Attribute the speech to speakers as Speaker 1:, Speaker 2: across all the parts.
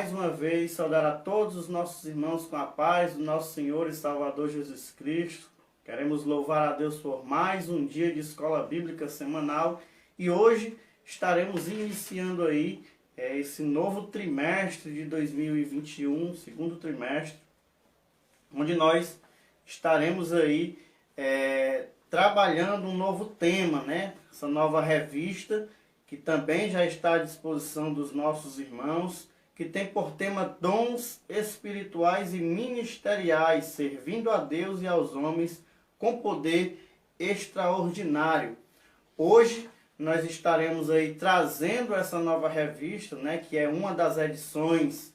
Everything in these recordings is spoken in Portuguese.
Speaker 1: mais uma vez saudar a todos os nossos irmãos com a paz do nosso Senhor e Salvador Jesus Cristo. Queremos louvar a Deus por mais um dia de escola bíblica semanal e hoje estaremos iniciando aí esse novo trimestre de 2021, segundo trimestre, onde nós estaremos aí trabalhando um novo tema, né? Essa nova revista que também já está à disposição dos nossos irmãos, que tem por tema dons espirituais e ministeriais, servindo a Deus e aos homens com poder extraordinário. Hoje nós estaremos aí trazendo essa nova revista, né, que é uma das edições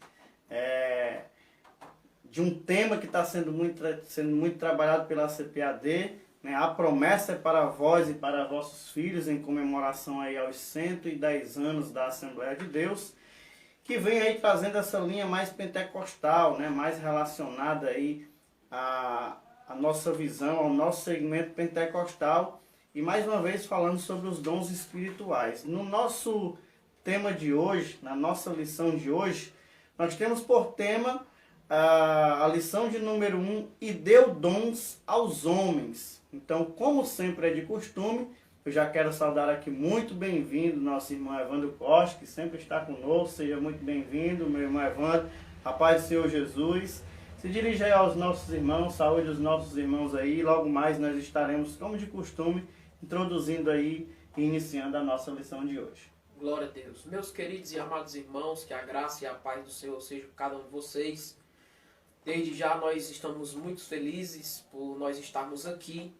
Speaker 1: de um tema que está sendo muito trabalhado pela CPAD, né? A promessa é para vós e para vossos filhos, em comemoração aí aos 110 anos da Assembleia de Deus, que vem aí trazendo essa linha mais pentecostal, né? Mais relacionada aí à nossa visão, ao nosso segmento pentecostal, e mais uma vez falando sobre os dons espirituais. No nosso tema de hoje, na nossa lição de hoje, nós temos por tema a lição de número 1, e deu dons aos homens. Então, como sempre é de costume, eu já quero saudar aqui muito bem-vindo nosso irmão Evandro Costa, que sempre está conosco. Seja muito bem-vindo, meu irmão Evandro. A paz do Senhor Jesus. Se dirige aí aos nossos irmãos, saúde os nossos irmãos aí. Logo mais nós estaremos, como de costume, introduzindo aí e iniciando a nossa lição de hoje.
Speaker 2: Glória a Deus. Meus queridos e amados irmãos, que a graça e a paz do Senhor seja com cada um de vocês. Desde já nós estamos muito felizes por nós estarmos aqui,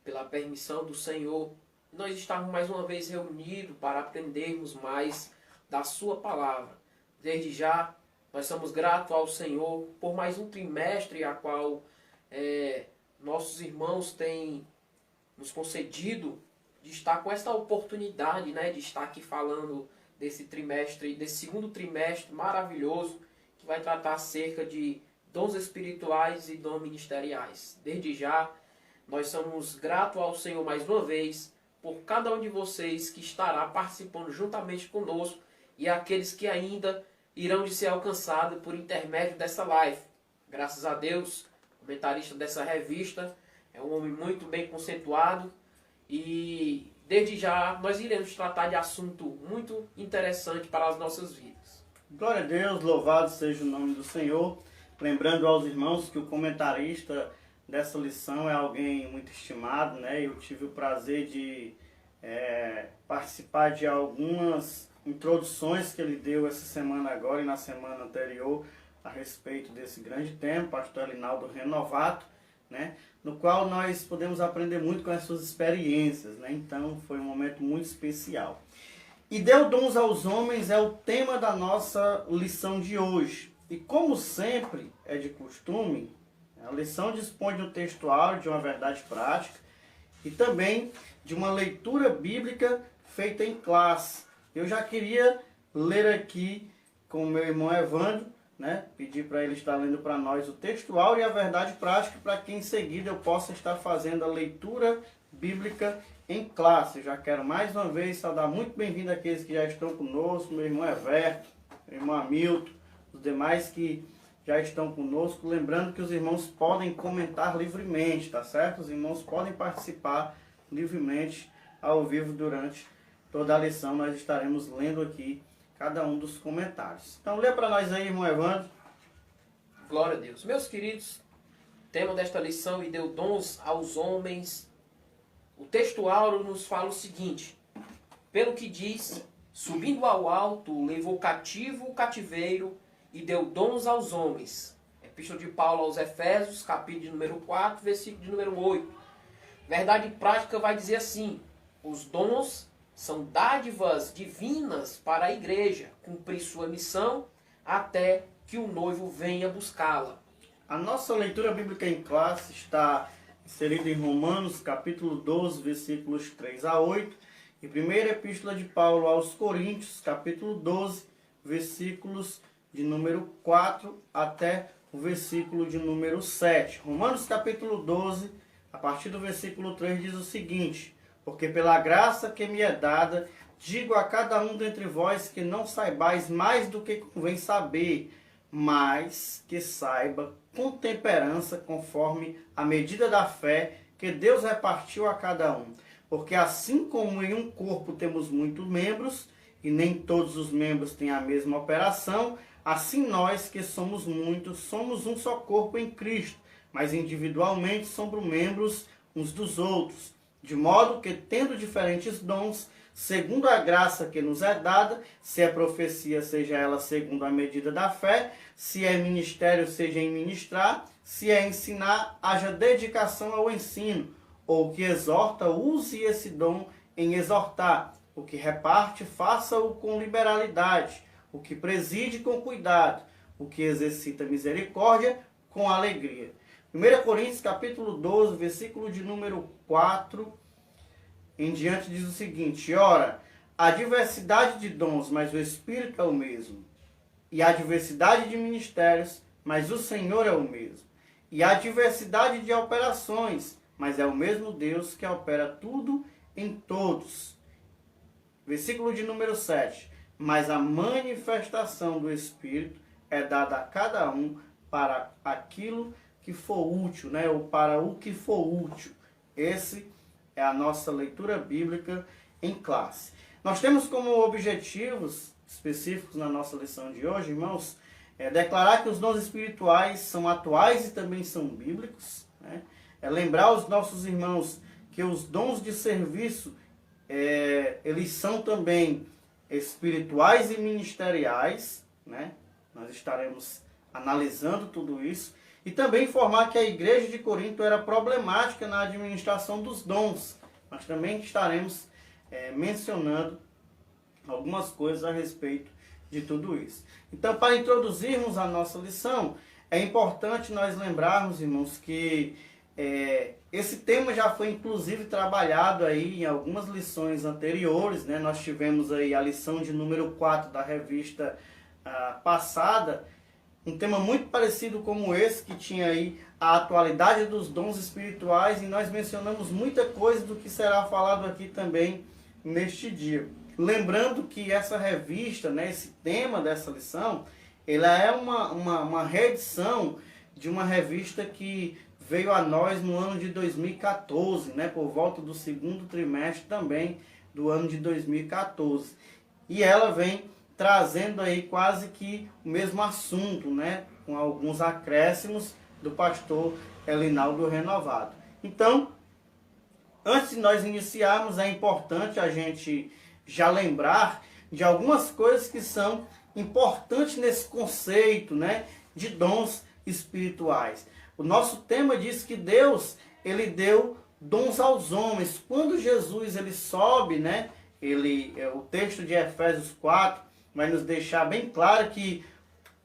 Speaker 2: pela permissão do Senhor. Nós estamos mais uma vez reunidos para aprendermos mais da sua palavra. Desde já nós somos gratos ao Senhor por mais um trimestre a qual nossos irmãos têm nos concedido de estar com essa oportunidade, né, de estar aqui falando desse trimestre, desse segundo trimestre maravilhoso que vai tratar acerca de dons espirituais e dons ministeriais. Desde já, nós somos gratos ao Senhor mais uma vez por cada um de vocês que estará participando juntamente conosco e aqueles que ainda irão de ser alcançados por intermédio dessa live. Graças a Deus, o comentarista dessa revista é um homem muito bem conceituado e desde já nós iremos tratar de assunto muito interessante para as nossas vidas.
Speaker 1: Glória a Deus, louvado seja o nome do Senhor. Lembrando aos irmãos que o comentarista dessa lição é alguém muito estimado, né? Eu tive o prazer de participar de algumas introduções que ele deu essa semana agora e na semana anterior a respeito desse grande tema, pastor Elinaldo Renovato, né? No qual nós podemos aprender muito com as suas experiências, né? Então foi um momento muito especial. E deu dons aos homens é o tema da nossa lição de hoje. E como sempre é de costume, a lição dispõe de um textuário, de uma verdade prática e também de uma leitura bíblica feita em classe. Eu já queria ler aqui com o meu irmão Evandro, né? Pedir para ele estar lendo para nós o textuário e a verdade prática, para que em seguida eu possa estar fazendo a leitura bíblica em classe. Eu já quero mais uma vez saudar muito bem-vindo aqueles que já estão conosco, meu irmão Everto, meu irmão Hamilton, os demais que já estão conosco, lembrando que os irmãos podem comentar livremente, tá certo? Os irmãos podem participar livremente ao vivo durante toda a lição. Nós estaremos lendo aqui cada um dos comentários. Então lê para nós aí, irmão Evandro.
Speaker 2: Glória a Deus. Meus queridos, tema desta lição, e deu dons aos homens. O textuário nos fala o seguinte: pelo que diz, subindo ao alto, levou cativo o cativeiro e deu dons aos homens. Epístola de Paulo aos Efésios, capítulo de número 4, versículo de número 8. Verdade prática vai dizer assim: os dons são dádivas divinas para a igreja cumprir sua missão até que o noivo venha buscá-la.
Speaker 1: A nossa leitura bíblica em classe está inserida em Romanos, capítulo 12, versículos 3 a 8, e primeira epístola de Paulo aos Coríntios, capítulo 12, versículos de número 4 até o versículo de número 7. Romanos capítulo 12, a partir do versículo 3, diz o seguinte: porque pela graça que me é dada, digo a cada um dentre vós que não saibais mais do que convém saber, mas que saiba com temperança, conforme a medida da fé que Deus repartiu a cada um. Porque assim como em um corpo temos muitos membros, e nem todos os membros têm a mesma operação, assim nós que somos muitos, somos um só corpo em Cristo, mas individualmente somos membros uns dos outros. De modo que, tendo diferentes dons, segundo a graça que nos é dada, se é profecia, seja ela segundo a medida da fé, se é ministério, seja em ministrar, se é ensinar, haja dedicação ao ensino, ou o que exorta, use esse dom em exortar, o que reparte, faça-o com liberalidade, o que preside com cuidado, o que exercita misericórdia com alegria. 1 Coríntios capítulo 12, versículo de número 4 em diante diz o seguinte: ora, há diversidade de dons, mas o Espírito é o mesmo. E há diversidade de ministérios, mas o Senhor é o mesmo. E há diversidade de operações, mas é o mesmo Deus que opera tudo em todos. Versículo de número 7. Mas a manifestação do Espírito é dada a cada um para aquilo que for útil, né? Ou para o que for útil. Esse é a nossa leitura bíblica em classe. Nós temos como objetivos específicos na nossa lição de hoje, irmãos, declarar que os dons espirituais são atuais e também são bíblicos, né? Lembrar aos nossos irmãos que os dons de serviço, eles são também espirituais e ministeriais, né? Nós estaremos analisando tudo isso. E também informar que a igreja de Corinto era problemática na administração dos dons. Nós também estaremos mencionando algumas coisas a respeito de tudo isso. Então, para introduzirmos a nossa lição, é importante nós lembrarmos, irmãos, que esse tema já foi inclusive trabalhado aí em algumas lições anteriores, né? Nós tivemos aí a lição de número 4 da revista passada, um tema muito parecido como esse, que tinha aí a atualidade dos dons espirituais, e nós mencionamos muita coisa do que será falado aqui também neste dia. Lembrando que essa revista, né, esse tema dessa lição, ela é uma reedição de uma revista que veio a nós no ano de 2014, né, por volta do segundo trimestre também do ano de 2014. E ela vem trazendo aí quase que o mesmo assunto, né, com alguns acréscimos do pastor Elinaldo Renovado. Então, antes de nós iniciarmos, é importante a gente já lembrar de algumas coisas que são importantes nesse conceito, né, de dons espirituais. O nosso tema diz que Deus, ele deu dons aos homens. Quando Jesus ele sobe, né, o texto de Efésios 4 vai nos deixar bem claro que,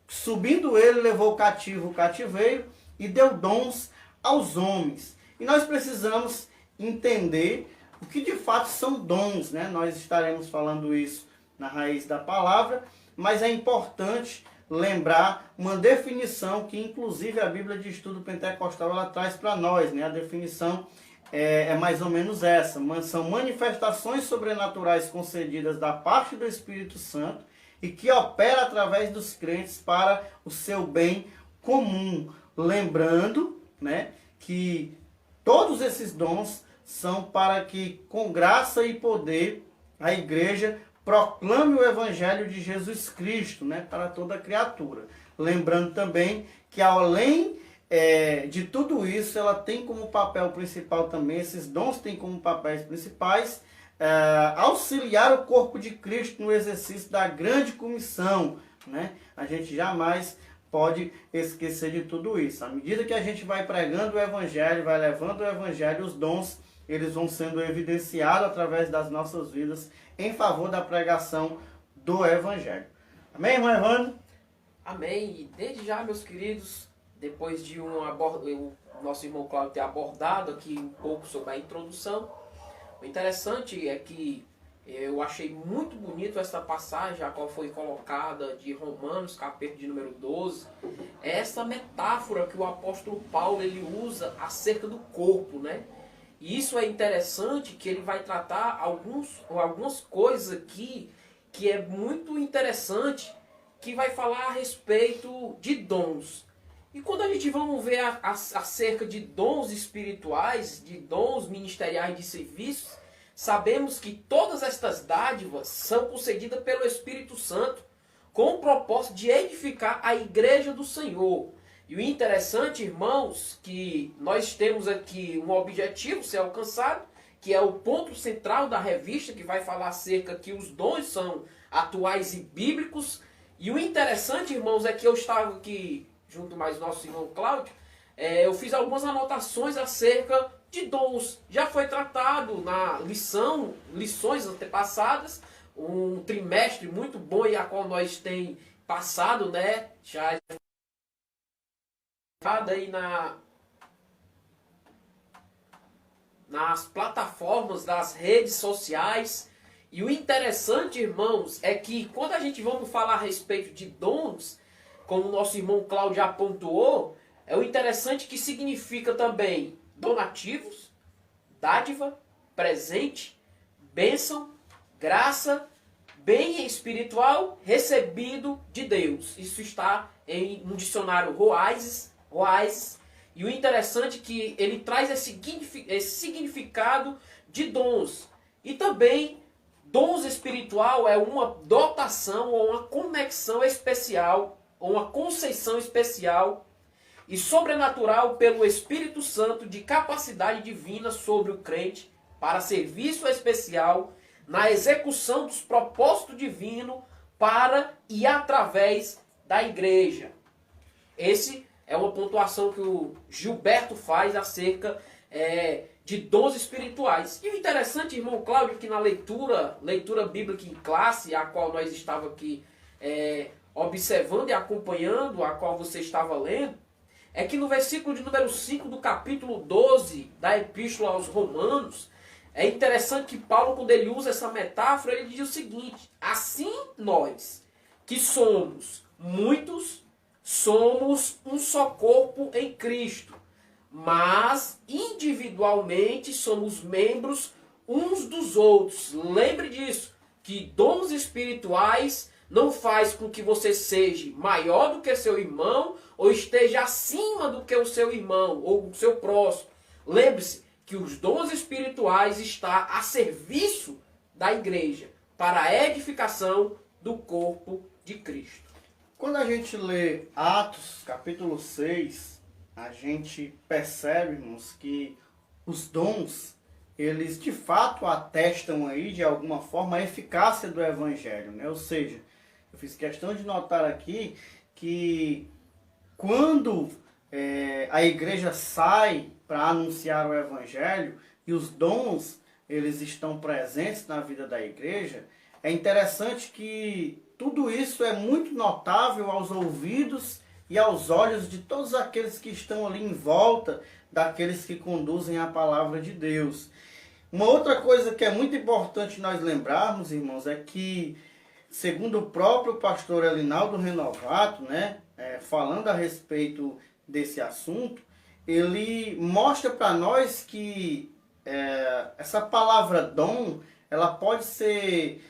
Speaker 1: subindo ele, levou cativo o cativeiro e deu dons aos homens. E nós precisamos entender o que de fato são dons, né? Nós estaremos falando isso na raiz da palavra, mas é importante lembrar uma definição que, inclusive, a Bíblia de Estudo Pentecostal ela traz para nós, né? A definição é mais ou menos essa: são manifestações sobrenaturais concedidas da parte do Espírito Santo e que opera através dos crentes para o seu bem comum. Lembrando, né, que todos esses dons são para que, com graça e poder, a igreja proclame o Evangelho de Jesus Cristo, né, para toda criatura. Lembrando também que, além de tudo isso, ela tem como papel principal também, esses dons têm como papéis principais, auxiliar o corpo de Cristo no exercício da grande comissão, né? A gente jamais pode esquecer de tudo isso. À medida que a gente vai pregando o Evangelho, vai levando o Evangelho, os dons, eles vão sendo evidenciados através das nossas vidas em favor da pregação do Evangelho. Amém, irmão Evandro?
Speaker 2: Amém. E desde já, meus queridos, depois de o nosso irmão Cláudio ter abordado aqui um pouco sobre a introdução, o interessante é que eu achei muito bonito essa passagem, a qual foi colocada de Romanos, capítulo de número 12. Essa metáfora que o apóstolo Paulo ele usa acerca do corpo, né? E isso é interessante, que ele vai tratar algumas coisas aqui que é muito interessante, que vai falar a respeito de dons. E quando a gente vamos ver acerca de dons espirituais, de dons ministeriais de serviços, sabemos que todas estas dádivas são concedidas pelo Espírito Santo com o propósito de edificar a igreja do Senhor. E o interessante, irmãos, que nós temos aqui um objetivo ser alcançado, que é o ponto central da revista, que vai falar acerca que os dons são atuais e bíblicos. E o interessante, irmãos, é que eu estava aqui junto mais nosso irmão Cláudio, eu fiz algumas anotações acerca de dons. Já foi tratado na lições antepassadas, um trimestre muito bom e a qual nós tem passado, né? Já aí nas plataformas das redes sociais. E o interessante, irmãos, é que quando a gente vamos falar a respeito de dons, como o nosso irmão Cláudio já pontuou, é o interessante que significa também donativos, dádiva, presente, bênção, graça, bem espiritual recebido de Deus. Isso está em um dicionário Roaises. E o interessante é que ele traz esse significado de dons. E também, dons espiritual é uma dotação ou uma conexão especial, ou uma conceição especial e sobrenatural pelo Espírito Santo de capacidade divina sobre o crente para serviço especial na execução dos propósitos divinos para e através da igreja. Esse é uma pontuação que o Gilberto faz acerca de dons espirituais. E o interessante, irmão Cláudio, que na leitura bíblica em classe, a qual nós estávamos aqui observando e acompanhando, a qual você estava lendo, é que no versículo de número 5 do capítulo 12 da Epístola aos Romanos, é interessante que Paulo, quando ele usa essa metáfora, ele diz o seguinte: assim nós, que somos muitos, somos um só corpo em Cristo, mas individualmente somos membros uns dos outros. Lembre disso, que dons espirituais não faz com que você seja maior do que seu irmão ou esteja acima do que o seu irmão ou o seu próximo. Lembre-se que os dons espirituais estão a serviço da igreja para a edificação do corpo de Cristo.
Speaker 1: Quando a gente lê Atos, capítulo 6, a gente percebe, irmãos, que os dons, eles de fato atestam aí, de alguma forma, a eficácia do Evangelho, né? Ou seja, eu fiz questão de notar aqui que quando a igreja sai para anunciar o Evangelho e os dons, eles estão presentes na vida da igreja, é interessante que tudo isso é muito notável aos ouvidos e aos olhos de todos aqueles que estão ali em volta daqueles que conduzem a palavra de Deus. Uma outra coisa que é muito importante nós lembrarmos, irmãos, é que, segundo o próprio pastor Elinaldo Renovato, né, falando a respeito desse assunto, ele mostra para nós que essa palavra dom, ela pode ser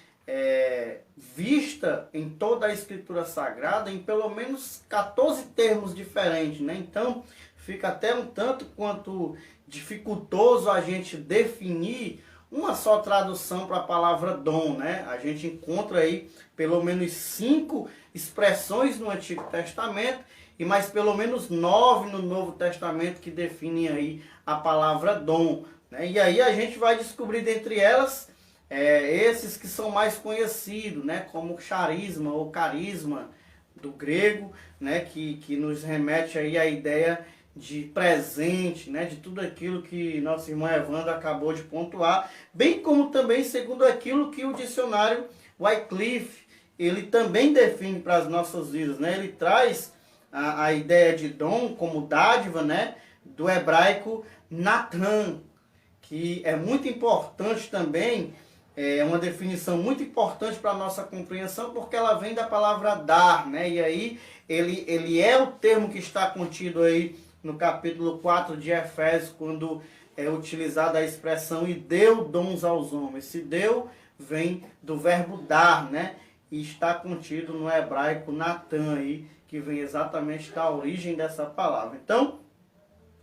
Speaker 1: vista em toda a Escritura Sagrada em pelo menos 14 termos diferentes, né? Então, fica até um tanto quanto dificultoso a gente definir uma só tradução para a palavra dom, né? A gente encontra aí pelo menos 5 expressões no Antigo Testamento e mais pelo menos 9 no Novo Testamento que definem aí a palavra dom, né? E aí a gente vai descobrir dentre elas esses que são mais conhecidos, né? Como charisma ou carisma do grego, né? Que nos remete aí à ideia de presente, né, de tudo aquilo que nosso irmão Evandro acabou de pontuar, bem como também segundo aquilo que o dicionário Wycliffe, ele também define para as nossas vidas, né? Ele traz a ideia de dom como dádiva, né, do hebraico Natan, que é muito importante também, é uma definição muito importante para a nossa compreensão, porque ela vem da palavra dar, né? E aí ele é o termo que está contido aí no capítulo 4 de Efésios, quando é utilizada a expressão e deu dons aos homens. Se deu vem do verbo dar, né? E está contido no hebraico Natan aí, que vem exatamente da origem dessa palavra. Então,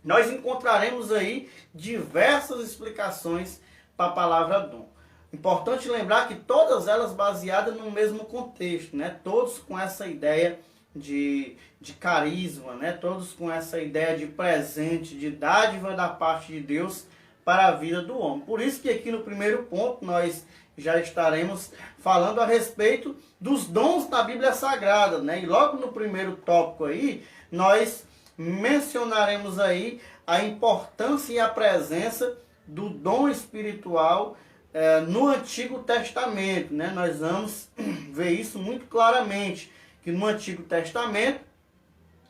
Speaker 1: nós encontraremos aí diversas explicações para a palavra dom. Importante lembrar que todas elas baseadas no mesmo contexto, né? Todos com essa ideia de carisma, né? Todos com essa ideia de presente, de dádiva da parte de Deus para a vida do homem. Por isso que aqui no primeiro ponto nós já estaremos falando a respeito dos dons da Bíblia Sagrada, né? E logo no primeiro tópico aí, nós mencionaremos aí a importância e a presença do dom espiritual no Antigo Testamento, né? Nós vamos ver isso muito claramente, que no Antigo Testamento,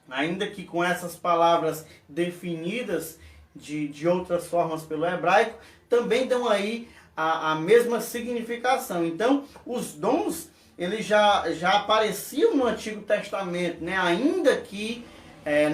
Speaker 1: ainda que com essas palavras definidas de outras formas pelo hebraico, também dão aí a mesma significação. Então, os dons, eles já apareciam no Antigo Testamento, né? Ainda que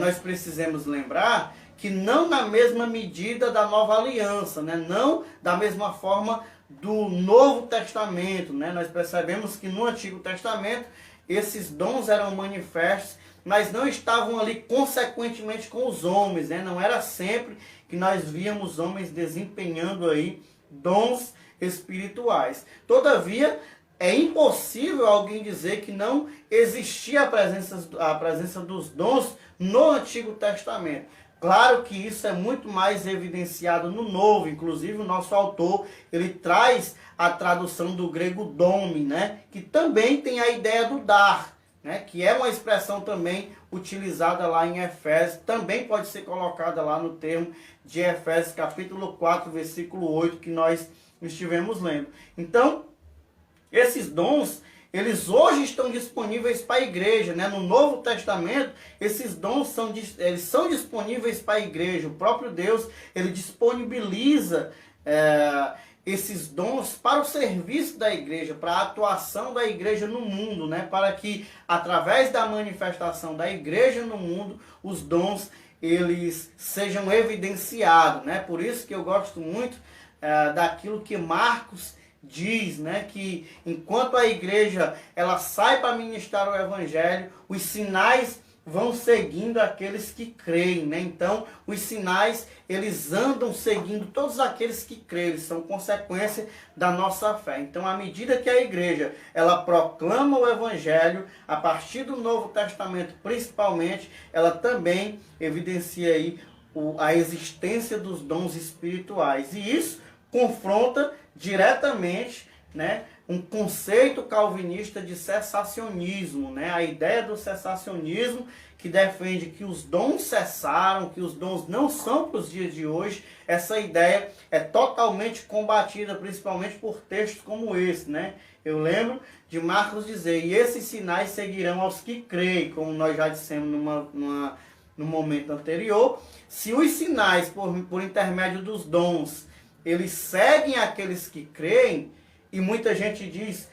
Speaker 1: nós precisemos lembrar que não na mesma medida da Nova Aliança, né? Não da mesma forma do Novo Testamento, né? Nós percebemos que no Antigo Testamento esses dons eram manifestos, mas não estavam ali consequentemente com os homens, né? Não era sempre que nós víamos homens desempenhando aí dons espirituais. Todavia, é impossível alguém dizer que não existia a presença dos dons no Antigo Testamento. Claro que isso é muito mais evidenciado no Novo. Inclusive, o nosso autor, ele traz a tradução do grego dome, né? Que também tem a ideia do dar, né? Que é uma expressão também utilizada lá em Efésios. Também pode ser colocada lá no termo de Efésios, capítulo 4, versículo 8, que nós estivemos lendo. Então, esses dons, eles hoje estão disponíveis para a igreja, né? No Novo Testamento, esses dons eles são disponíveis para a igreja. O próprio Deus, ele disponibiliza esses dons para o serviço da igreja, para a atuação da igreja no mundo, né? Para que, através da manifestação da igreja no mundo, os dons, eles sejam evidenciados, né? Por isso que eu gosto muito daquilo que Marcos diz, né, que enquanto a igreja ela sai para ministrar o evangelho, os sinais vão seguindo aqueles que creem, né? Então, os sinais, eles andam seguindo todos aqueles que creem, eles são consequência da nossa fé. Então, à medida que a igreja, ela proclama o evangelho, a partir do Novo Testamento, principalmente, ela também evidencia aí a existência dos dons espirituais. E isso confronta diretamente, né, um conceito calvinista de cessacionismo, né? A ideia do cessacionismo, que defende que os dons cessaram, que os dons não são para os dias de hoje. Essa ideia é totalmente combatida, principalmente por textos como esse, né? Eu lembro de Marcos dizer, e esses sinais seguirão aos que creem, como nós já dissemos no momento anterior. Se os sinais, por intermédio dos dons, eles seguem aqueles que creem, e muita gente diz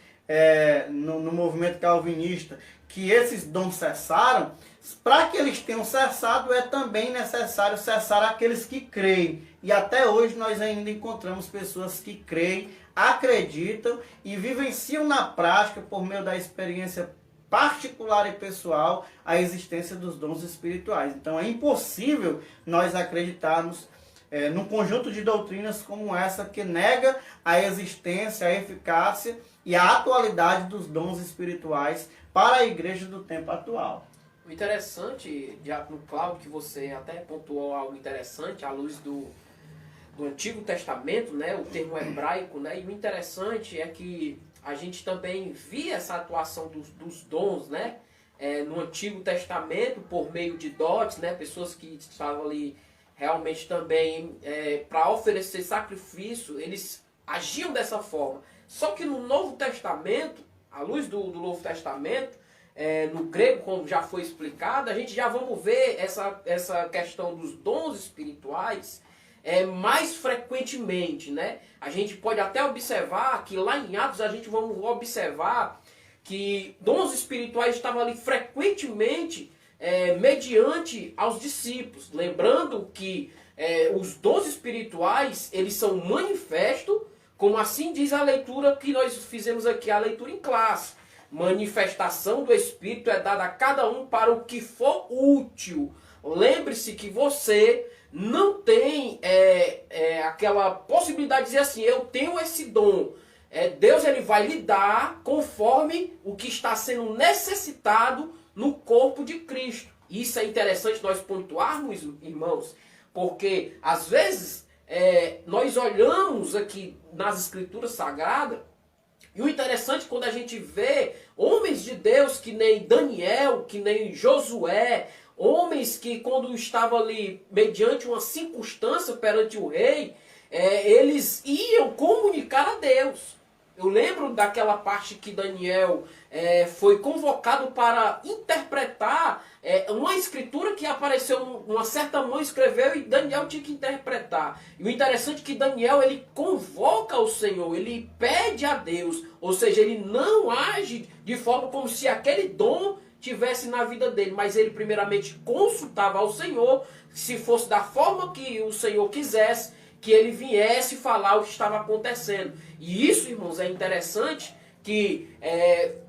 Speaker 1: no movimento calvinista que esses dons cessaram. Para que eles tenham cessado, é também necessário cessar aqueles que creem. E até hoje nós ainda encontramos pessoas que creem, acreditam e vivenciam na prática, por meio da experiência particular e pessoal, a existência dos dons espirituais. Então é impossível nós acreditarmos num conjunto de doutrinas como essa, que nega a existência, a eficácia e a atualidade dos dons espirituais para a igreja do tempo atual.
Speaker 2: O interessante, Diácono Cláudio, que você até pontuou algo interessante à luz do Antigo Testamento, né, o termo hebraico, né, e o interessante é que a gente também via essa atuação dos dons, né, no Antigo Testamento por meio de dotes, né, pessoas que estavam ali realmente também para oferecer sacrifício, eles agiam dessa forma. Só que no Novo Testamento, à luz do Novo Testamento, no grego, como já foi explicado, a gente já vamos ver essa questão dos dons espirituais mais frequentemente, né? A gente pode até observar que lá em Atos a gente vamos observar que dons espirituais estavam ali frequentemente mediante aos discípulos. Lembrando que os dons espirituais, eles são manifestos, como assim diz a leitura que nós fizemos aqui, a leitura em classe. Manifestação do Espírito é dada a cada um para o que for útil. Lembre-se que você não tem aquela possibilidade de dizer assim, eu tenho esse dom. Deus ele vai lhe dar conforme o que está sendo necessitado no corpo de Cristo. Isso é interessante nós pontuarmos, irmãos, porque às vezes nós olhamos aqui nas Escrituras Sagradas, e o interessante quando a gente vê homens de Deus que nem Daniel, que nem Josué, homens que quando estavam ali mediante uma circunstância perante o rei, eles iam comunicar a Deus. Eu lembro daquela parte que Daniel foi convocado para interpretar uma escritura que apareceu, uma certa mão escreveu e Daniel tinha que interpretar. E o interessante é que Daniel ele convoca o Senhor, ele pede a Deus, ou seja, ele não age de forma como se aquele dom tivesse na vida dele, mas ele primeiramente consultava ao Senhor, se fosse da forma que o Senhor quisesse, que ele viesse falar o que estava acontecendo. E isso, irmãos, é interessante que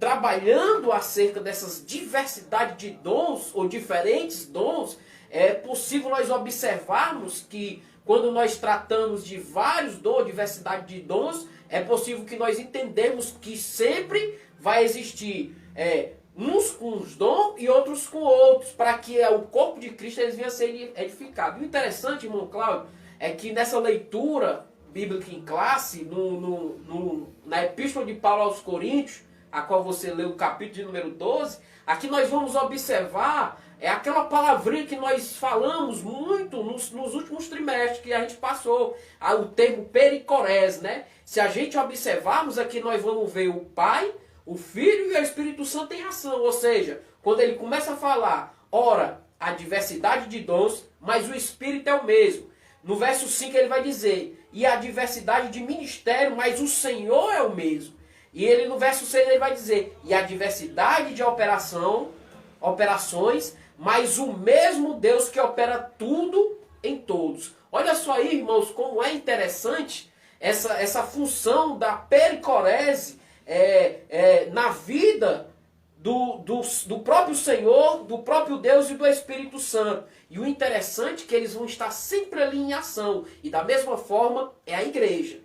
Speaker 2: trabalhando acerca dessas diversidade de dons, ou diferentes dons, é possível nós observarmos que quando nós tratamos de vários dons, diversidade de dons, é possível que nós entendemos que sempre vai existir uns com os dons e outros com outros, para que o corpo de Cristo eles venham a ser edificado. O interessante, irmão Cláudio, é que nessa leitura bíblica em classe, na Epístola de Paulo aos Coríntios, a qual você leu o capítulo de número 12, aqui nós vamos observar aquela palavrinha que nós falamos muito nos últimos trimestres que a gente passou, o termo pericorés, né? Se a gente observarmos aqui, nós vamos ver o Pai, o Filho e o Espírito Santo em ação, ou seja, quando ele começa a falar, ora, a diversidade de dons, mas o Espírito é o mesmo. No verso 5 ele vai dizer, e a diversidade de ministério, mas o Senhor é o mesmo. E ele no verso 6 ele vai dizer, e a diversidade de operações, mas o mesmo Deus que opera tudo em todos. Olha só aí, irmãos, como é interessante essa função da pericorese na vida do próprio Senhor, do próprio Deus e do Espírito Santo. E o interessante é que eles vão estar sempre ali em ação. E da mesma forma é a igreja,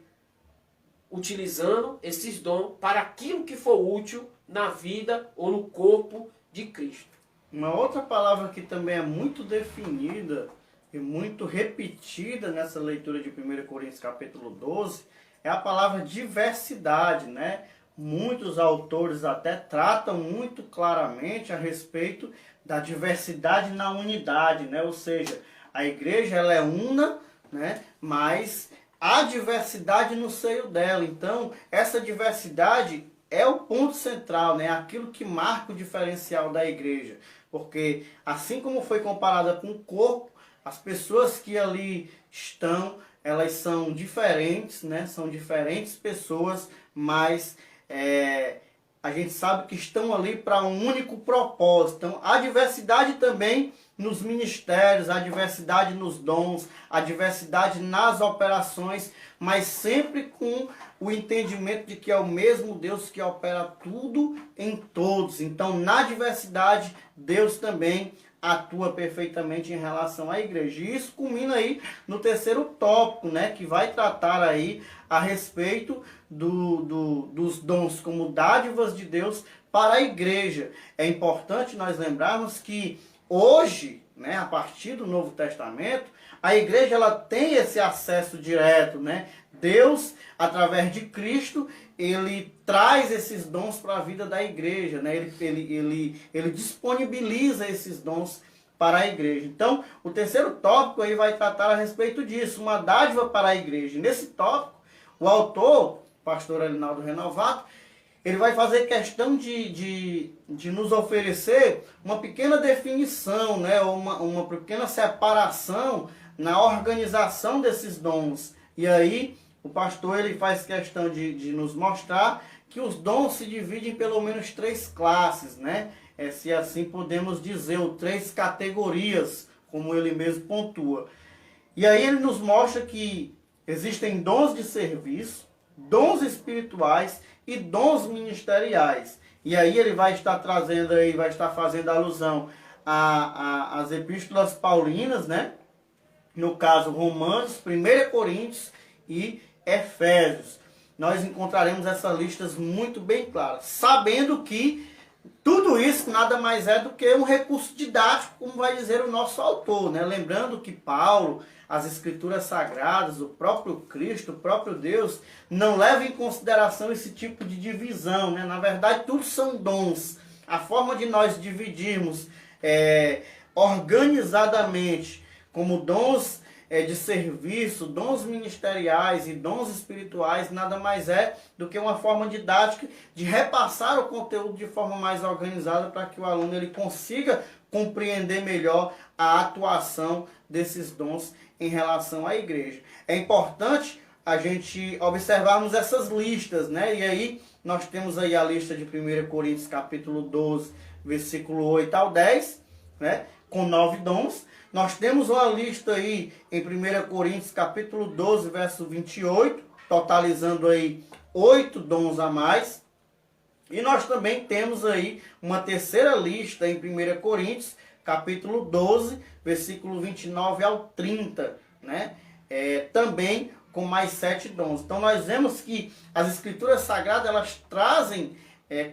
Speaker 2: utilizando esses dons para aquilo que for útil na vida ou no corpo de Cristo.
Speaker 1: Uma outra palavra que também é muito definida e muito repetida nessa leitura de 1 Coríntios capítulo 12 é a palavra diversidade, né? Muitos autores até tratam muito claramente a respeito da diversidade na unidade, né? Ou seja, a igreja ela é una, né? Mas há diversidade no seio dela. Então, essa diversidade é o ponto central, né? Aquilo que marca o diferencial da igreja. Porque, assim como foi comparada com o corpo, as pessoas que ali estão, elas são diferentes, né? São diferentes pessoas, mas a gente sabe que estão ali para um único propósito. Então, há diversidade também nos ministérios, há diversidade nos dons, há diversidade nas operações, mas sempre com o entendimento de que é o mesmo Deus que opera tudo em todos. Então, na diversidade, Deus também atua perfeitamente em relação à igreja. E isso culmina aí no terceiro tópico, né, que vai tratar aí a respeito dos dons como dádivas de Deus para a igreja. É importante nós lembrarmos que hoje, né, a partir do Novo Testamento, a igreja ela tem esse acesso direto, né? Deus, através de Cristo, ele traz esses dons para a vida da igreja, né? Ele disponibiliza esses dons para a igreja. Então, o terceiro tópico aí vai tratar a respeito disso, uma dádiva para a igreja. Nesse tópico, o autor, pastor Alinaldo Renovato, ele vai fazer questão de nos oferecer uma pequena definição, né? uma pequena separação na organização desses dons. E aí, o pastor ele faz questão de nos mostrar que os dons se dividem em pelo menos 3 classes, né? Se assim podemos dizer, ou 3 categorias, como ele mesmo pontua. E aí ele nos mostra que existem dons de serviço, dons espirituais e dons ministeriais. E aí ele vai estar trazendo aí, vai estar fazendo alusão às epístolas paulinas, né? No caso, Romanos, 1 Coríntios e Efésios. Nós encontraremos essas listas muito bem claras, sabendo que tudo isso nada mais é do que um recurso didático, como vai dizer o nosso autor, né? Lembrando que Paulo, as Escrituras Sagradas, o próprio Cristo, o próprio Deus, não leva em consideração esse tipo de divisão, né? Na verdade, tudo são dons. A forma de nós dividirmos organizadamente como dons de serviço, dons ministeriais e dons espirituais, nada mais é do que uma forma didática de repassar o conteúdo de forma mais organizada para que o aluno ele consiga compreender melhor a atuação desses dons em relação à igreja. É importante a gente observarmos essas listas, né? E aí nós temos aí a lista de 1 Coríntios capítulo 12, versículo 8 ao 10, né? Com 9 dons. Nós temos uma lista aí em 1 Coríntios capítulo 12, verso 28, totalizando aí 8 dons a mais. E nós também temos aí uma terceira lista em 1 Coríntios capítulo 12, versículo 29 ao 30, né? Também com mais 7 dons. Então nós vemos que as Escrituras Sagradas elas trazem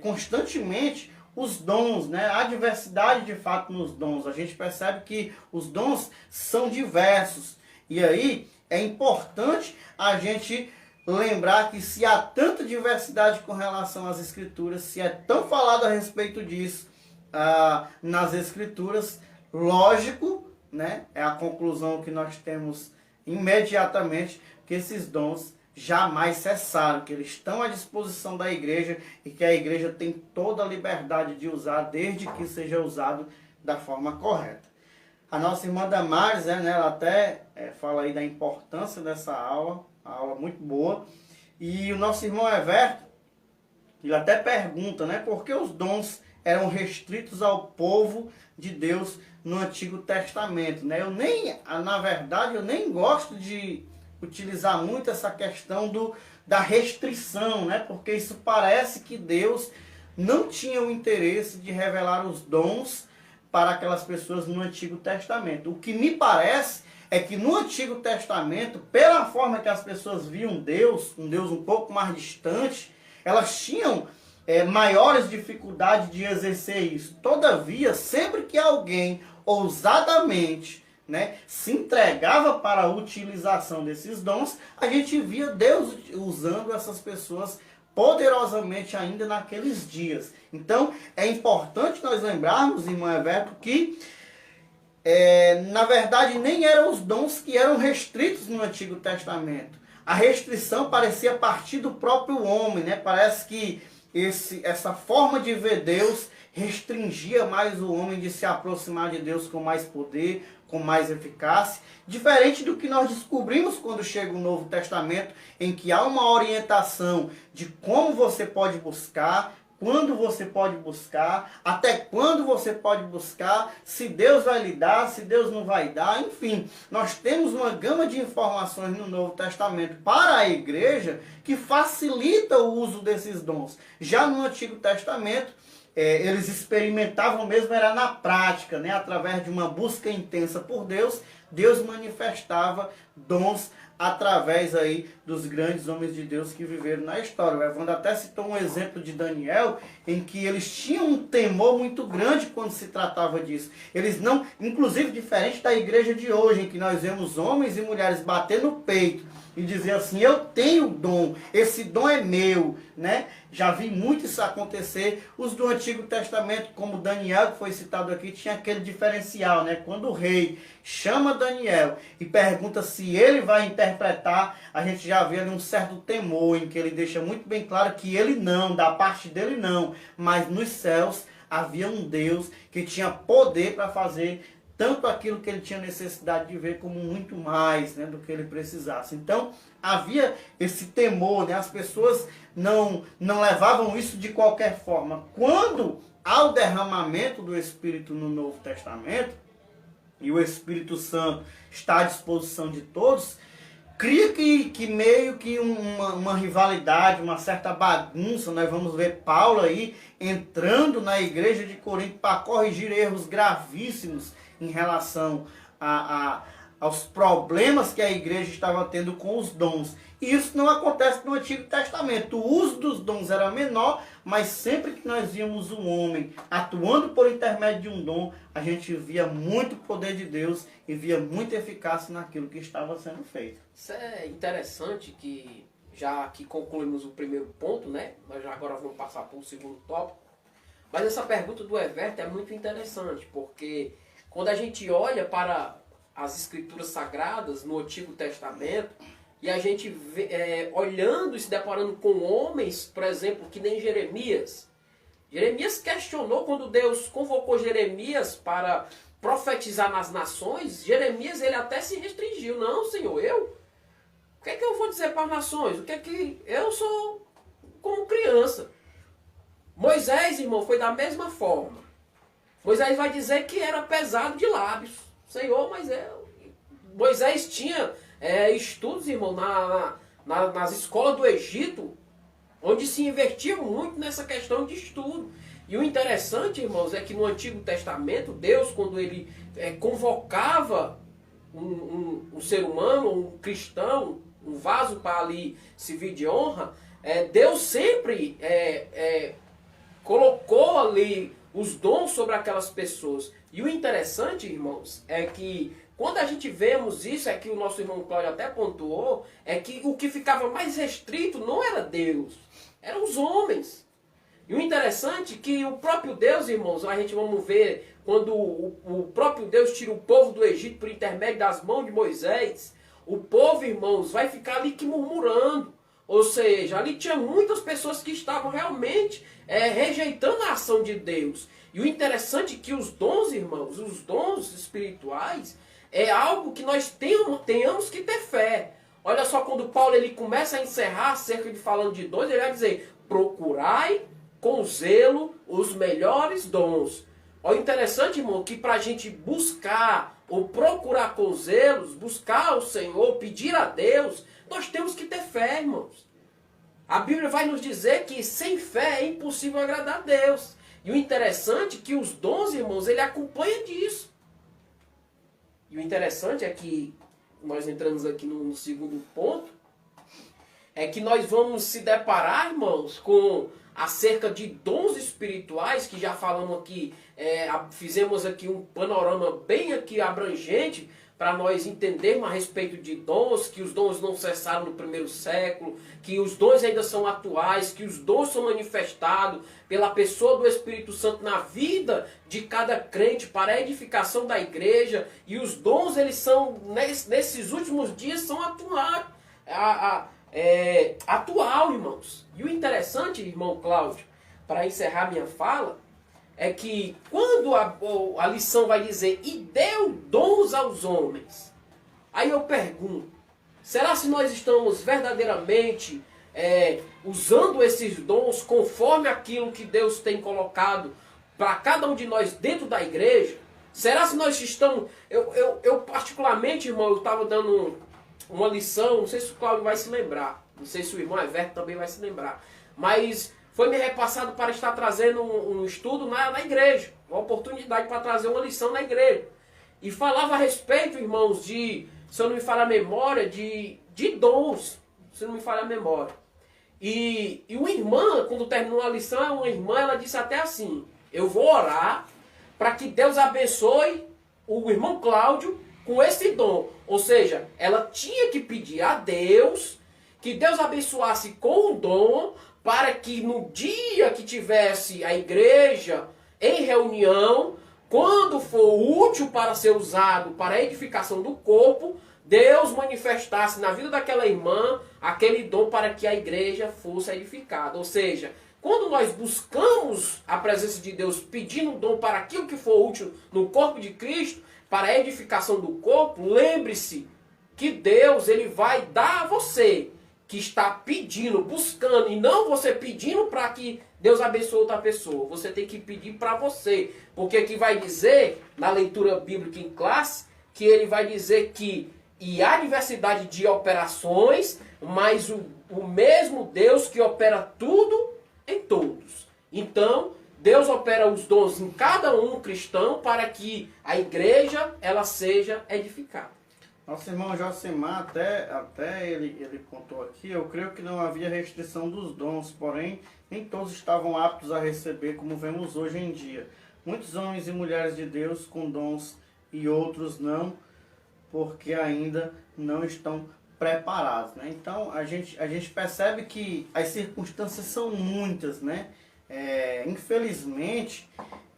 Speaker 1: constantemente os dons, né? Há diversidade de fato nos dons. A gente percebe que os dons são diversos. E aí é importante a gente lembrar que se há tanta diversidade com relação às Escrituras, se é tão falado a respeito disso nas Escrituras, lógico, né? É a conclusão que nós temos imediatamente, que esses dons jamais cessaram, que eles estão à disposição da igreja e que a igreja tem toda a liberdade de usar, desde que seja usado da forma correta. A nossa irmã Damares, né, ela até fala aí da importância dessa aula, uma aula muito boa. E o nosso irmão Everton, ele até pergunta, né, por que os dons eram restritos ao povo de Deus no Antigo Testamento, né? Na verdade, eu nem gosto de utilizar muito essa questão da restrição, né? Porque isso parece que Deus não tinha o interesse de revelar os dons para aquelas pessoas no Antigo Testamento. O que me parece é que no Antigo Testamento, pela forma que as pessoas viam Deus, um Deus um pouco mais distante, elas tinham maiores dificuldades de exercer isso. Todavia, sempre que alguém ousadamente, né, se entregava para a utilização desses dons, a gente via Deus usando essas pessoas poderosamente ainda naqueles dias. Então, é importante nós lembrarmos, irmão Everton, que na verdade nem eram os dons que eram restritos no Antigo Testamento. A restrição parecia partir do próprio homem, né? Parece que essa forma de ver Deus restringia mais o homem de se aproximar de Deus com mais poder, com mais eficácia, diferente do que nós descobrimos quando chega o Novo Testamento, em que há uma orientação de como você pode buscar, quando você pode buscar, até quando você pode buscar, se Deus vai lhe dar, se Deus não vai dar, enfim. Nós temos uma gama de informações no Novo Testamento para a igreja que facilita o uso desses dons. Já no Antigo Testamento, eles experimentavam mesmo, era na prática, né? Através de uma busca intensa por Deus, Deus manifestava dons através aí dos grandes homens de Deus que viveram na história. O Evandro até citou um exemplo de Daniel, em que eles tinham um temor muito grande quando se tratava disso. Eles não, inclusive diferente da igreja de hoje, em que nós vemos homens e mulheres bater no peito e dizer assim, eu tenho dom, esse dom é meu, né? Já vi muito isso acontecer. Os do Antigo Testamento, como Daniel, que foi citado aqui, tinha aquele diferencial, né? Quando o rei chama Daniel e pergunta se ele vai interpretar, a gente já vê ali um certo temor, em que ele deixa muito bem claro que ele não, da parte dele não, mas nos céus havia um Deus que tinha poder para fazer tanto aquilo que ele tinha necessidade de ver, como muito mais, né, do que ele precisasse. Então, havia esse temor, né? As pessoas não levavam isso de qualquer forma. Quando há o derramamento do Espírito no Novo Testamento, e o Espírito Santo está à disposição de todos, cria que meio que uma rivalidade, uma certa bagunça. Nós vamos ver Paulo aí entrando na igreja de Corinto para corrigir erros gravíssimos em relação aos problemas que a igreja estava tendo com os dons. E isso não acontece no Antigo Testamento. O uso dos dons era menor, mas sempre que nós víamos um homem atuando por intermédio de um dom, a gente via muito poder de Deus e via muita eficácia naquilo que estava sendo feito.
Speaker 2: Isso é interessante, que já que concluímos o primeiro ponto, né? Nós já agora vamos passar para o segundo tópico. Mas essa pergunta do Everton é muito interessante, porque quando a gente olha para as Escrituras Sagradas no Antigo Testamento, e a gente vê, olhando e se deparando com homens, por exemplo, que nem Jeremias. Jeremias questionou quando Deus convocou Jeremias para profetizar nas nações. Jeremias, ele até se restringiu. Não, Senhor, o que é que eu vou dizer para as nações? O que é que eu sou como criança? Moisés, irmão, foi da mesma forma. Moisés vai dizer que era pesado de lábios. Senhor, mas Moisés tinha estudos, irmão, nas escolas do Egito, onde se investia muito nessa questão de estudo. E o interessante, irmãos, é que no Antigo Testamento, Deus, quando ele convocava um ser humano, um cristão, um vaso para ali servir de honra, Deus sempre colocou ali os dons sobre aquelas pessoas. E o interessante, irmãos, é que quando a gente vemos isso, é que o nosso irmão Cláudio até pontuou, é que o que ficava mais restrito não era Deus, eram os homens. E o interessante é que o próprio Deus, irmãos, a gente vamos ver, quando o próprio Deus tira o povo do Egito por intermédio das mãos de Moisés, o povo, irmãos, vai ficar ali que murmurando. Ou seja, ali tinha muitas pessoas que estavam realmente rejeitando a ação de Deus. E o interessante é que os dons, irmãos, os dons espirituais, é algo que nós tenhamos que ter fé. Olha só, quando Paulo ele começa a encerrar acerca de falando de dons, ele vai dizer: procurai com zelo os melhores dons. Olha, interessante, irmão, que para a gente buscar ou procurar com zelos, buscar o Senhor, pedir a Deus, nós temos que ter fé, irmãos. A Bíblia vai nos dizer que sem fé é impossível agradar a Deus. E o interessante é que os dons, irmãos, ele acompanha disso. E o interessante é que nós entramos aqui no segundo ponto, é que nós vamos se deparar, irmãos, com acerca de dons espirituais, que já falamos aqui, fizemos aqui um panorama bem aqui abrangente, para nós entendermos a respeito de dons, que os dons não cessaram no primeiro século, que os dons ainda são atuais, que os dons são manifestados pela pessoa do Espírito Santo na vida de cada crente para a edificação da igreja, e os dons, eles são, nesses últimos dias, são atual, irmãos. E o interessante, irmão Cláudio, para encerrar minha fala, é que quando a lição vai dizer, e deu dons aos homens, aí eu pergunto, será se nós estamos verdadeiramente usando esses dons conforme aquilo que Deus tem colocado para cada um de nós dentro da igreja? Será se nós estamos... Eu particularmente, irmão, eu estava dando uma lição, não sei se o Cláudio vai se lembrar, não sei se o irmão Everton também vai se lembrar, mas foi me repassado para estar trazendo um estudo na igreja, uma oportunidade para trazer uma lição na igreja. E falava a respeito, irmãos, se eu não me falha a memória, de dons, se não me falha a memória. E uma irmã, quando terminou a lição, uma irmã, ela disse até assim: eu vou orar para que Deus abençoe o irmão Cláudio com esse dom. Ou seja, ela tinha que pedir a Deus que Deus abençoasse com o dom, para que no dia que tivesse a igreja em reunião, quando for útil para ser usado para a edificação do corpo, Deus manifestasse na vida daquela irmã aquele dom para que a igreja fosse edificada. Ou seja, quando nós buscamos a presença de Deus pedindo um dom para aquilo que for útil no corpo de Cristo, para a edificação do corpo, lembre-se que Deus ele vai dar a você que está pedindo, buscando, e não você pedindo para que Deus abençoe outra pessoa. Você tem que pedir para você. Porque aqui vai dizer, na leitura bíblica em classe, que ele vai dizer que e há diversidade de operações, mas o mesmo Deus que opera tudo em todos. Então, Deus opera os dons em cada um cristão para que a igreja ela seja edificada.
Speaker 1: Nosso irmão Josimar, até ele contou aqui, eu creio que não havia restrição dos dons, porém, nem todos estavam aptos a receber, como vemos hoje em dia. Muitos homens e mulheres de Deus com dons e outros não, porque ainda não estão preparados, né? Então, a gente percebe que as circunstâncias são muitas, né? Infelizmente,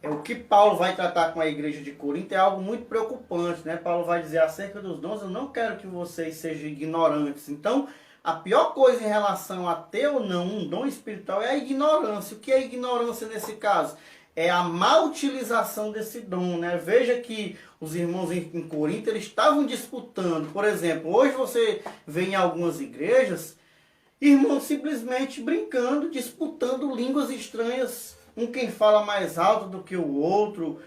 Speaker 1: o que Paulo vai tratar com a igreja de Corinto é algo muito preocupante, né? Paulo vai dizer acerca dos dons, eu não quero que vocês sejam ignorantes. Então, a pior coisa em relação a ter ou não um dom espiritual é a ignorância. O que é ignorância nesse caso? É a má utilização desse dom, né? Veja que os irmãos em Corinto, eles estavam disputando. Por exemplo, hoje você vê em algumas igrejas, irmãos simplesmente brincando, disputando línguas estranhas. Um quem fala mais alto do que o outro,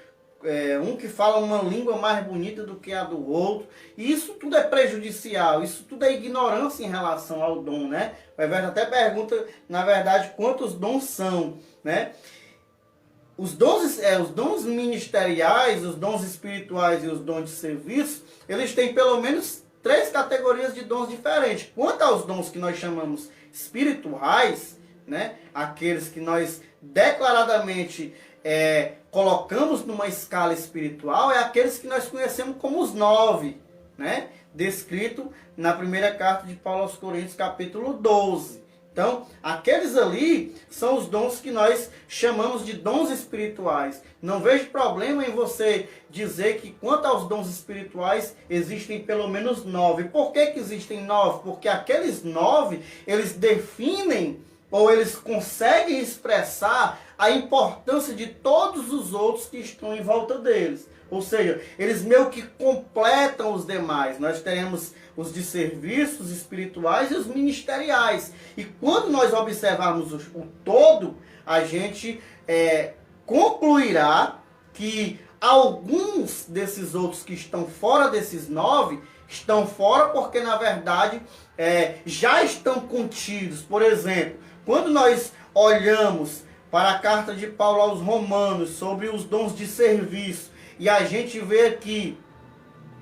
Speaker 1: um que fala uma língua mais bonita do que a do outro. E isso tudo é prejudicial, isso tudo é ignorância em relação ao dom, né? O Everton até pergunta, na verdade, quantos dons são, né? Os dons ministeriais, os dons espirituais e os dons de serviço, eles têm pelo menos 3 categorias de dons diferentes. Quanto aos dons que nós chamamos espirituais, né, aqueles que nós declaradamente colocamos numa escala espiritual, é aqueles que nós conhecemos como os 9, né, descrito na primeira carta de Paulo aos Coríntios, capítulo 12. Então, aqueles ali são os dons que nós chamamos de dons espirituais. Não vejo problema em você dizer que quanto aos dons espirituais existem pelo menos 9. Por que existem 9? Porque aqueles 9, eles definem ou eles conseguem expressar a importância de todos os outros que estão em volta deles. Ou seja, eles meio que completam os demais. Nós teremos os de serviços espirituais e os ministeriais. E quando nós observarmos o todo, a gente concluirá que alguns desses outros que estão fora desses 9, estão fora porque, na verdade, já estão contidos. Por exemplo, quando nós olhamos para a carta de Paulo aos Romanos sobre os dons de serviço, e a gente vê aqui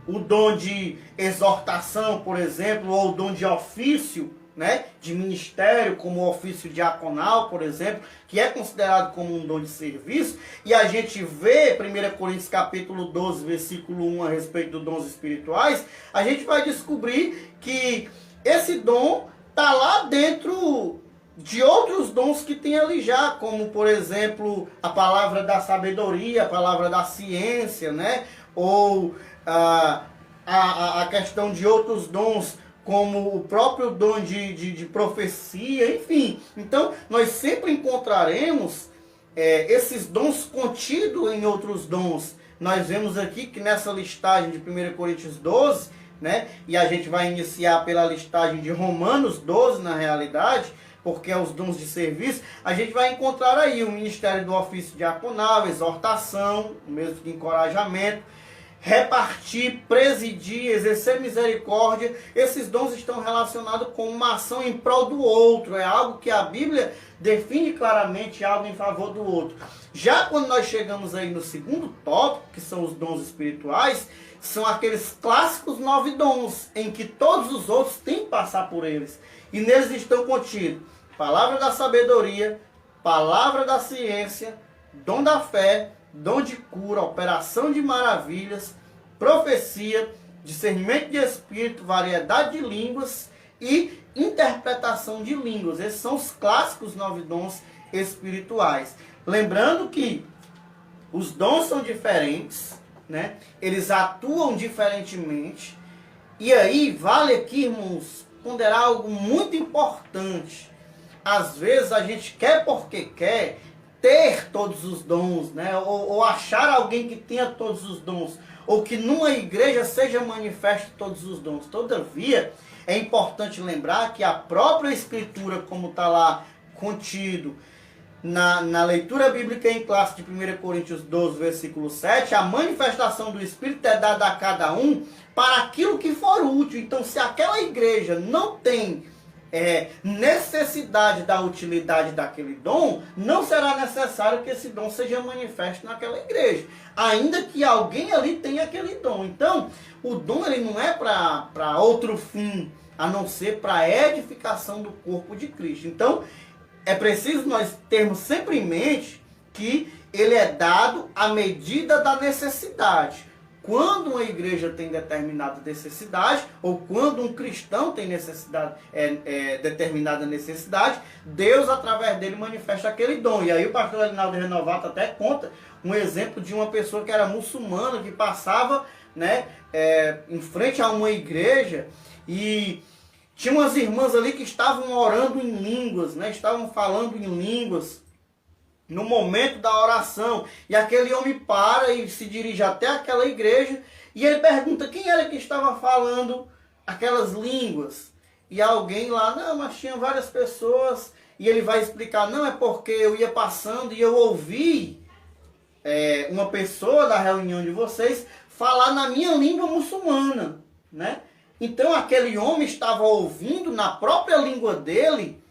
Speaker 1: o dom de exortação, por exemplo, ou o dom de ofício, né, de ministério, como o ofício diaconal, por exemplo, que é considerado como um dom de serviço, e a gente vê 1 Coríntios capítulo 12, versículo 1, a respeito dos dons espirituais, a gente vai descobrir que esse dom está lá dentro de outros dons que tem ali já, como, por exemplo, a palavra da sabedoria, a palavra da ciência, né, ou a questão de outros dons, como o próprio dom de profecia, enfim. Então, nós sempre encontraremos esses dons contidos em outros dons. Nós vemos aqui que nessa listagem de 1 Coríntios 12, né, e a gente vai iniciar pela listagem de Romanos 12, na realidade, porque é os dons de serviço, a gente vai encontrar aí o ministério do ofício diaconal, exortação, mesmo que encorajamento, repartir, presidir, exercer misericórdia. Esses dons estão relacionados com uma ação em prol do outro. É algo que a Bíblia define claramente, algo em favor do outro. Já quando nós chegamos aí no segundo tópico, que são os dons espirituais, são aqueles clássicos 9 dons, em que todos os outros têm que passar por eles. E neles estão contidos palavra da sabedoria, palavra da ciência, dom da fé, dom de cura, operação de maravilhas, profecia, discernimento de espírito, variedade de línguas e interpretação de línguas. Esses são os clássicos 9 dons espirituais. Lembrando que os dons são diferentes, né? Eles atuam diferentemente. E aí, vale aqui, irmãos, ponderar algo muito importante. Às vezes a gente quer porque quer ter todos os dons, né? Ou achar alguém que tenha todos os dons, ou que numa igreja seja manifesto todos os dons. Todavia, é importante lembrar que a própria Escritura, como está lá contido na leitura bíblica em classe de 1 Coríntios 12, versículo 7, a manifestação do Espírito é dada a cada um para aquilo que for útil. Então, se aquela igreja não tem necessidade da utilidade daquele dom, não será necessário que esse dom seja manifesto naquela igreja, ainda que alguém ali tenha aquele dom. Então, o dom ele não é para outro fim, a não ser para a edificação do corpo de Cristo. Então, é preciso nós termos sempre em mente que ele é dado à medida da necessidade. Quando uma igreja tem determinada necessidade, ou quando um cristão tem determinada necessidade, Deus, através dele, manifesta aquele dom. E aí o pastor Alinaldo Renovato até conta um exemplo de uma pessoa que era muçulmana, que passava, né, em frente a uma igreja, e tinha umas irmãs ali que estavam orando em línguas, né, estavam falando em línguas, no momento da oração, e aquele homem para e se dirige até aquela igreja, e ele pergunta quem era que estava falando aquelas línguas, e alguém lá, não, mas tinha várias pessoas, e ele vai explicar, não, é porque eu ia passando e eu ouvi uma pessoa da reunião de vocês falar na minha língua muçulmana, né? Então aquele homem estava ouvindo na própria língua dele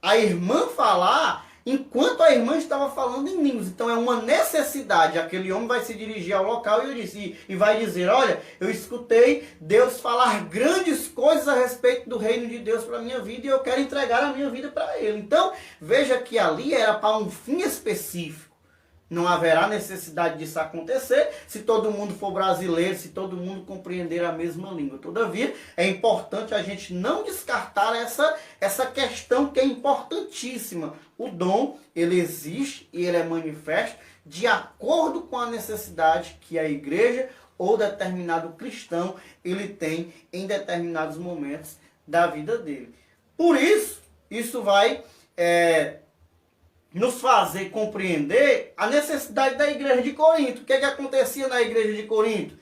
Speaker 1: a irmã falar, enquanto a irmã estava falando em línguas. Então é uma necessidade. Aquele homem vai se dirigir ao local e vai dizer, olha, eu escutei Deus falar grandes coisas a respeito do reino de Deus para a minha vida e eu quero entregar a minha vida para ele. Então veja que ali era para um fim específico. Não haverá necessidade disso acontecer se todo mundo for brasileiro, se todo mundo compreender a mesma língua. Todavia, é importante a gente não descartar essa questão que é importantíssima. O dom, ele existe e ele é manifesto de acordo com a necessidade que a igreja ou determinado cristão ele tem em determinados momentos da vida dele. Por isso, isso vai nos fazer compreender a necessidade da igreja de Corinto. O que acontecia na igreja de Corinto?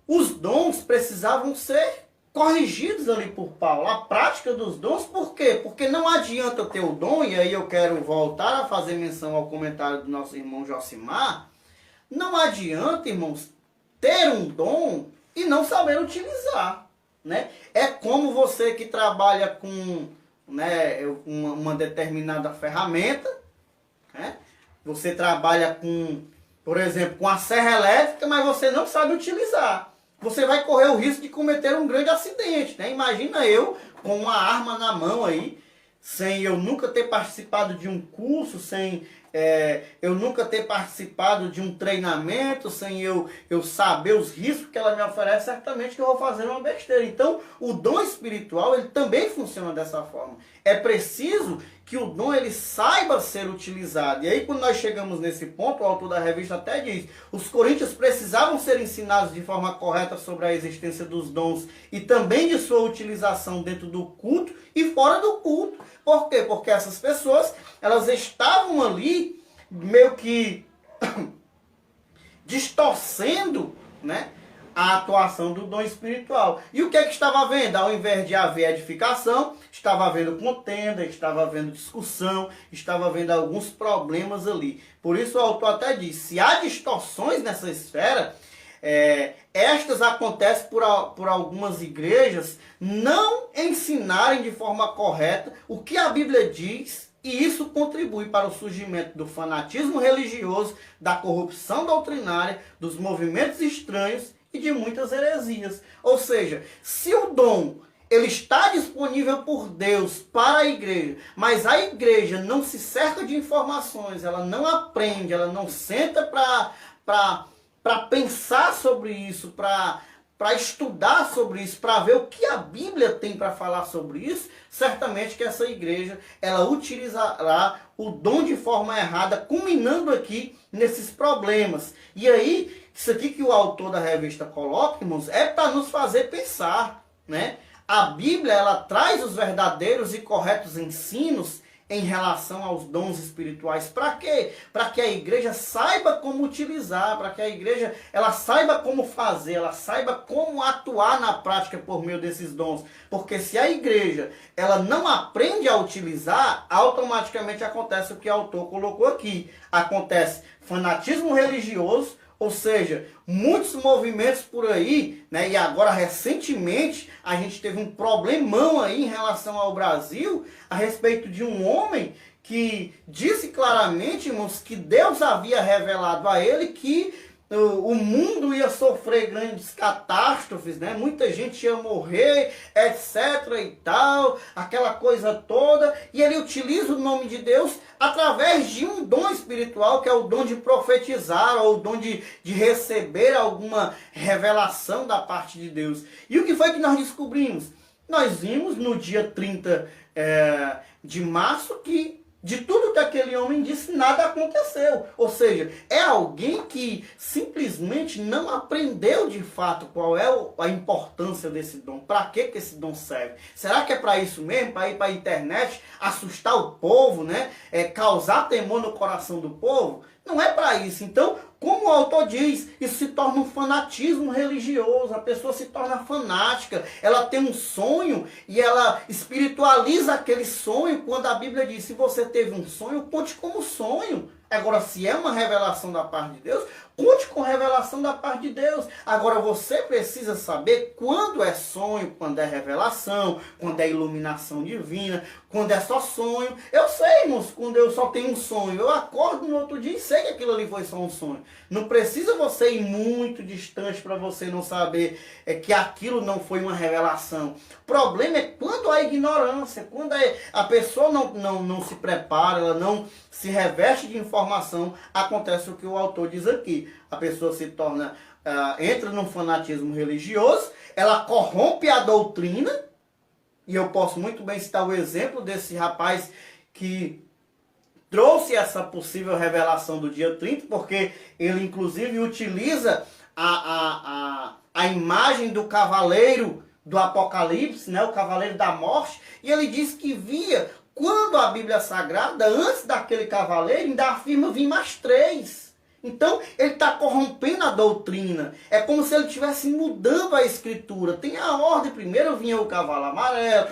Speaker 1: Os dons precisavam ser corrigidos ali por Paulo. A prática dos dons, por quê? Porque não adianta ter o dom, e aí eu quero voltar a fazer menção ao comentário do nosso irmão Josimar, não adianta, irmãos, ter um dom e não saber utilizar, né? É como você que trabalha com, né, uma determinada ferramenta, né? Você trabalha com, por exemplo, com a serra elétrica, mas você não sabe utilizar. Você vai correr o risco de cometer um grande acidente, né? Imagina eu com uma arma na mão aí, sem eu nunca ter participado de um curso, sem eu nunca ter participado de um treinamento, sem eu saber os riscos que ela me oferece, certamente que eu vou fazer uma besteira. Então, o dom espiritual, ele também funciona dessa forma. É preciso que o dom ele saiba ser utilizado. E aí, quando nós chegamos nesse ponto, o autor da revista até diz, os coríntios precisavam ser ensinados de forma correta sobre a existência dos dons e também de sua utilização dentro do culto e fora do culto. Por quê? Porque essas pessoas, elas estavam ali meio que distorcendo, né, a atuação do dom espiritual. E o que estava havendo? Ao invés de haver edificação, estava havendo contenda, estava havendo discussão, estava havendo alguns problemas ali. Por isso o autor até diz, se há distorções nessa esfera, estas acontecem por algumas igrejas não ensinarem de forma correta o que a Bíblia diz, e isso contribui para o surgimento do fanatismo religioso, da corrupção doutrinária, dos movimentos estranhos e de muitas heresias. Ou seja, se o dom ele está disponível por Deus para a igreja, mas a igreja não se cerca de informações, ela não aprende, ela não senta para pensar sobre isso, para estudar sobre isso, para ver o que a Bíblia tem para falar sobre isso, certamente que essa igreja ela utilizará o dom de forma errada, culminando aqui nesses problemas. E aí, isso aqui que o autor da revista coloca, irmãos, é para nos fazer pensar, né? A Bíblia, ela traz os verdadeiros e corretos ensinos em relação aos dons espirituais. Para quê? Para que a igreja saiba como utilizar, para que a igreja ela saiba como fazer, ela saiba como atuar na prática por meio desses dons. Porque se a igreja ela não aprende a utilizar, automaticamente acontece o que o autor colocou aqui. Acontece fanatismo religioso, ou seja, muitos movimentos por aí, né? E agora recentemente a gente teve um problemão aí em relação ao Brasil a respeito de um homem que disse claramente, irmãos, que Deus havia revelado a ele que o mundo ia sofrer grandes catástrofes, né? Muita gente ia morrer, etc e tal, aquela coisa toda, e ele utiliza o nome de Deus através de um dom espiritual, que é o dom de profetizar, ou o dom de receber alguma revelação da parte de Deus. E o que foi que nós descobrimos? Nós vimos no dia 30 de março que de tudo que aquele homem disse, nada aconteceu. Ou seja, é alguém que simplesmente não aprendeu de fato qual é a importância desse dom. Para que esse dom serve? Será que é para isso mesmo? Para ir para a internet, assustar o povo, né? Causar temor no coração do povo? Não é para isso. Então, como o autor diz, isso se torna um fanatismo religioso. A pessoa se torna fanática. Ela tem um sonho e ela espiritualiza aquele sonho. Quando a Bíblia diz, se você teve um sonho, conte como sonho. Agora, se é uma revelação da parte de Deus, conte com revelação da parte de Deus. Agora, você precisa saber quando é sonho, quando é revelação, quando é iluminação divina, quando é só sonho. Eu sei, irmãos, quando eu só tenho um sonho, eu acordo no outro dia e sei que aquilo ali foi só um sonho. Não precisa você ir muito distante para você não saber que aquilo não foi uma revelação. O problema é quando há ignorância, quando a pessoa não se prepara, ela não se reveste de informação, acontece o que o autor diz aqui. A pessoa se torna, entra num fanatismo religioso, ela corrompe a doutrina, e eu posso muito bem citar o exemplo desse rapaz que trouxe essa possível revelação do dia 30, porque ele inclusive utiliza a imagem do cavaleiro do Apocalipse, né, o cavaleiro da morte, e ele diz que via, quando a Bíblia Sagrada, antes daquele cavaleiro, ainda afirma vir mais 3. Então, ele está corrompendo a doutrina. É como se ele estivesse mudando a escritura. Tem a ordem. Primeiro vinha o cavalo amarelo,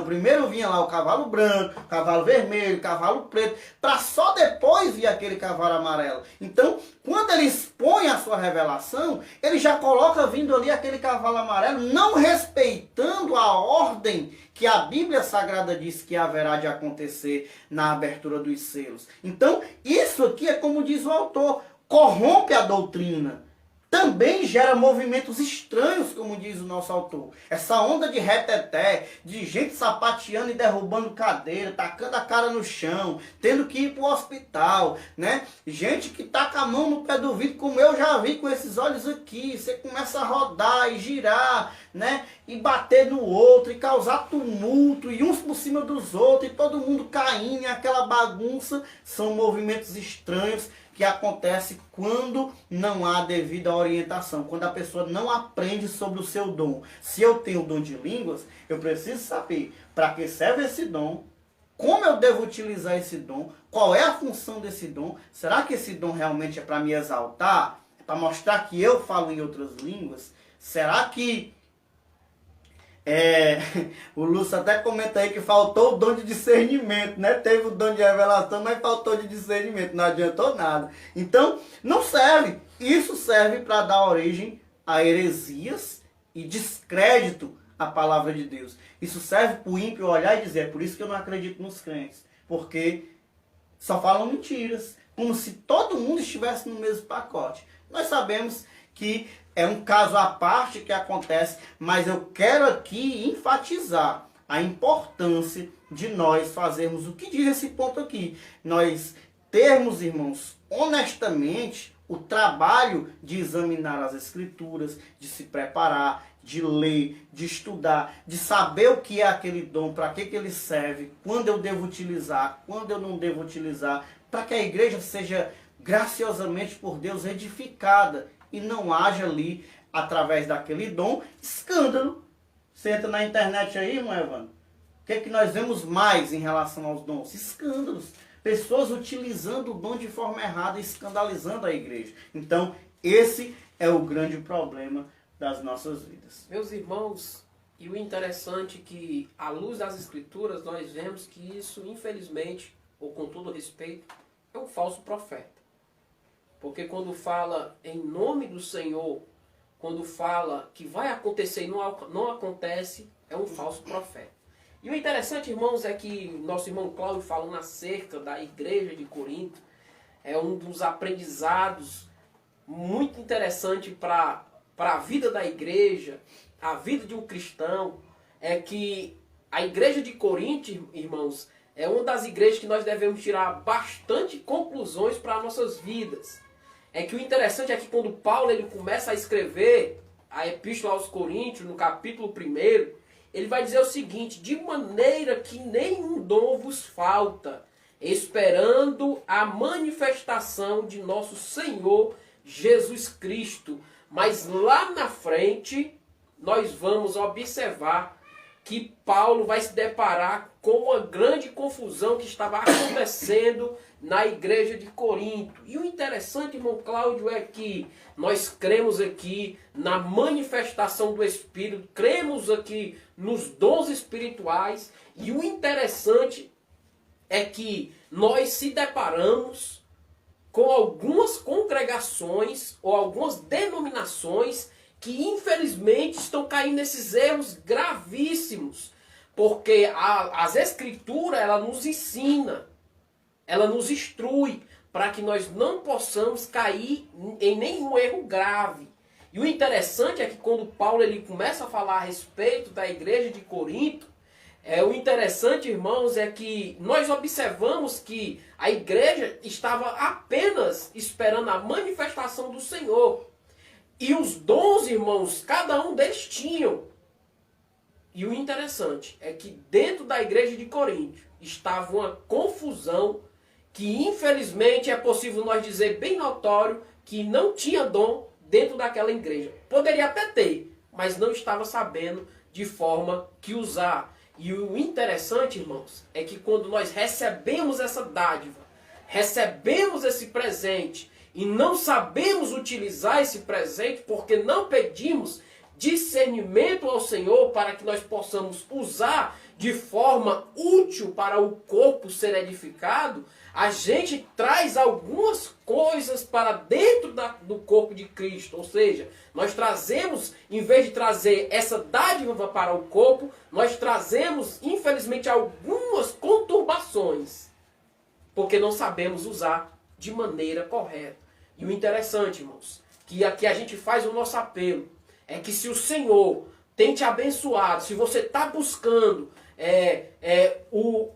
Speaker 1: primeiro vinha lá o cavalo branco, cavalo vermelho, cavalo preto, para só depois vir aquele cavalo amarelo. Então, quando ele expõe a sua revelação, ele já coloca vindo ali aquele cavalo amarelo, não respeitando a ordem que a Bíblia Sagrada diz que haverá de acontecer na abertura dos selos. Então, isso aqui é como diz o autor, corrompe a doutrina. Também gera movimentos estranhos, como diz o nosso autor. Essa onda de reteté, de gente sapateando e derrubando cadeira, tacando a cara no chão, tendo que ir para o hospital, né? Gente que taca a mão no pé do vidro, como eu já vi com esses olhos aqui. Você começa a rodar e girar, né? E bater no outro, e causar tumulto, e uns por cima dos outros, e todo mundo caindo, e aquela bagunça. São movimentos estranhos que acontece quando não há devida orientação, quando a pessoa não aprende sobre o seu dom. Se eu tenho o dom de línguas, eu preciso saber para que serve esse dom, como eu devo utilizar esse dom, qual é a função desse dom, será que esse dom realmente é para me exaltar, é para mostrar que eu falo em outras línguas, será que o Lúcio até comenta aí que faltou o dom de discernimento, né? Teve o dom de revelação, mas faltou de discernimento, não adiantou nada. Então, não serve. Isso serve para dar origem a heresias e descrédito à palavra de Deus. Isso serve para o ímpio olhar e dizer, é por isso que eu não acredito nos crentes, porque só falam mentiras, como se todo mundo estivesse no mesmo pacote. Nós sabemos que é um caso à parte que acontece, mas eu quero aqui enfatizar a importância de nós fazermos o que diz esse ponto aqui. Nós termos, irmãos, honestamente, o trabalho de examinar as escrituras, de se preparar, de ler, de estudar, de saber o que é aquele dom, para que ele serve, quando eu devo utilizar, quando eu não devo utilizar, para que a igreja seja graciosamente por Deus edificada e não haja ali, através daquele dom, escândalo. Você entra na internet aí, irmão Evandro, que é que nós vemos mais em relação aos dons? Escândalos. Pessoas utilizando o dom de forma errada, escandalizando a igreja. Então, esse é o grande problema das nossas vidas.
Speaker 2: Meus irmãos, e o interessante é que, à luz das Escrituras, nós vemos que isso, infelizmente, ou com todo respeito, é um falso profeta. Porque quando fala em nome do Senhor, quando fala que vai acontecer e não acontece, é um falso profeta. E o interessante, irmãos, é que nosso irmão Cláudio falando acerca da igreja de Corinto, é um dos aprendizados muito interessante para a vida da igreja, a vida de um cristão, é que a igreja de Corinto, irmãos, é uma das igrejas que nós devemos tirar bastante conclusões para nossas vidas. É que o interessante é que quando Paulo ele começa a escrever a Epístola aos Coríntios, no capítulo 1, ele vai dizer o seguinte: de maneira que nenhum dom vos falta, esperando a manifestação de nosso Senhor Jesus Cristo. Mas lá na frente, nós vamos observar que Paulo vai se deparar com uma grande confusão que estava acontecendo na igreja de Corinto. E o interessante, irmão Cláudio, é que nós cremos aqui na manifestação do Espírito, cremos aqui nos dons espirituais, e o interessante é que nós se deparamos com algumas congregações ou algumas denominações que infelizmente estão caindo nesses erros gravíssimos, porque as Escrituras, ela nos ensina, ela nos instrui para que nós não possamos cair em nenhum erro grave. E o interessante é que quando Paulo ele começa a falar a respeito da igreja de Corinto, o interessante, irmãos, é que nós observamos que a igreja estava apenas esperando a manifestação do Senhor. E os dons, irmãos, cada um deles tinham. E o interessante é que dentro da igreja de Corinto estava uma confusão que infelizmente é possível nós dizer bem notório que não tinha dom dentro daquela igreja. Poderia até ter, mas não estava sabendo de forma que usar. E o interessante, irmãos, é que quando nós recebemos essa dádiva, recebemos esse presente e não sabemos utilizar esse presente porque não pedimos discernimento ao Senhor para que nós possamos usar de forma útil para o corpo ser edificado, a gente traz algumas coisas para dentro do corpo de Cristo. Ou seja, nós trazemos, em vez de trazer essa dádiva para o corpo, nós trazemos, infelizmente, algumas conturbações, porque não sabemos usar de maneira correta. E o interessante, irmãos, que aqui a gente faz o nosso apelo, é que se o Senhor tem te abençoado, se você está buscando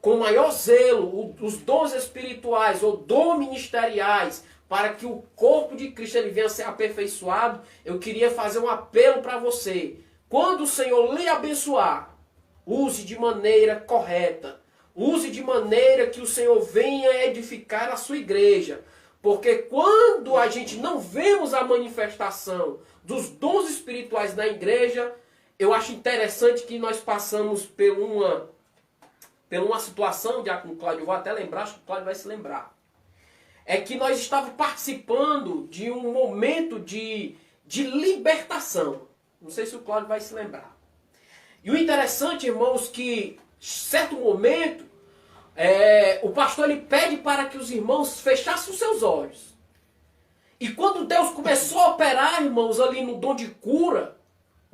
Speaker 2: com maior zelo os dons espirituais ou dons ministeriais para que o corpo de Cristo ele venha a ser aperfeiçoado, eu queria fazer um apelo para você. Quando o Senhor lhe abençoar, use de maneira correta, use de maneira que o Senhor venha edificar a sua igreja. Porque quando a gente não vemos a manifestação dos dons espirituais na igreja, eu acho interessante que nós passamos por uma situação, Diácono Cláudio, eu vou até lembrar, acho que o Cláudio vai se lembrar. É que nós estávamos participando de um momento de libertação. Não sei se o Cláudio vai se lembrar. E o interessante, irmãos, que certo momento, o pastor ele pede para que os irmãos fechassem os seus olhos. E quando Deus começou a operar, irmãos, ali no dom de cura,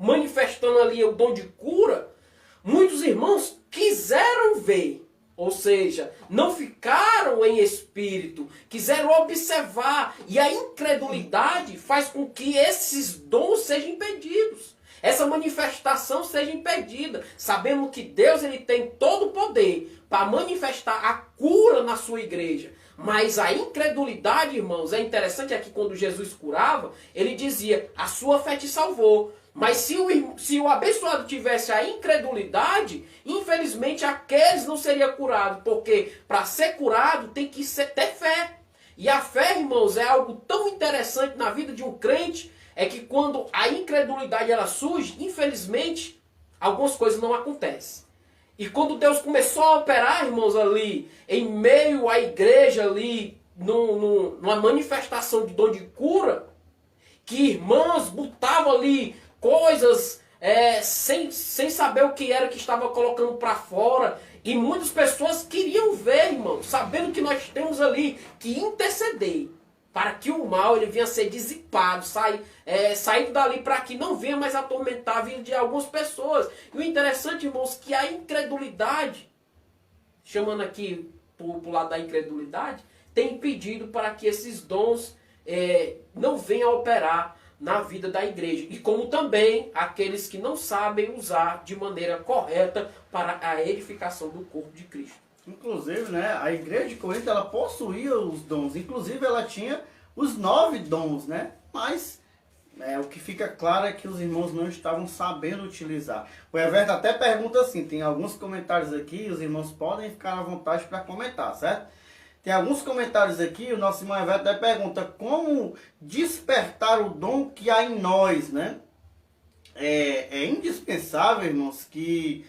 Speaker 2: manifestando ali o dom de cura, muitos irmãos quiseram ver, ou seja, não ficaram em espírito, quiseram observar, e a incredulidade faz com que esses dons sejam impedidos, essa manifestação seja impedida. Sabemos que Deus ele tem todo o poder para manifestar a cura na sua igreja, mas a incredulidade, irmãos, é interessante é que quando Jesus curava, ele dizia, a sua fé te salvou. Mas se o abençoado tivesse a incredulidade, infelizmente aqueles não seriam curados, porque para ser curado tem que ter fé. E a fé, irmãos, é algo tão interessante na vida de um crente, é que quando a incredulidade ela surge, infelizmente, algumas coisas não acontecem. E quando Deus começou a operar, irmãos, ali, em meio à igreja ali, numa manifestação de dom de cura, que irmãs botavam ali coisas sem saber o que era que estava colocando para fora. E muitas pessoas queriam ver, irmãos, sabendo que nós temos ali que interceder para que o mal ele venha a ser dissipado, saído dali para que não venha mais atormentar a vida de algumas pessoas. E o interessante, irmãos, que a incredulidade, chamando aqui por lado da incredulidade, tem impedido para que esses dons não venham a operar na vida da igreja. E como também aqueles que não sabem usar de maneira correta para a edificação do corpo de Cristo.
Speaker 1: Inclusive, né, a igreja de Corinto, ela possuía os dons. Inclusive, ela tinha os 9 dons, né? Mas o que fica claro é que os irmãos não estavam sabendo utilizar. O Everton até pergunta assim, tem alguns comentários aqui, os irmãos podem ficar à vontade para comentar, certo? Tem alguns comentários aqui, o nosso irmão Everton até pergunta como despertar o dom que há em nós, né? É indispensável, irmãos, que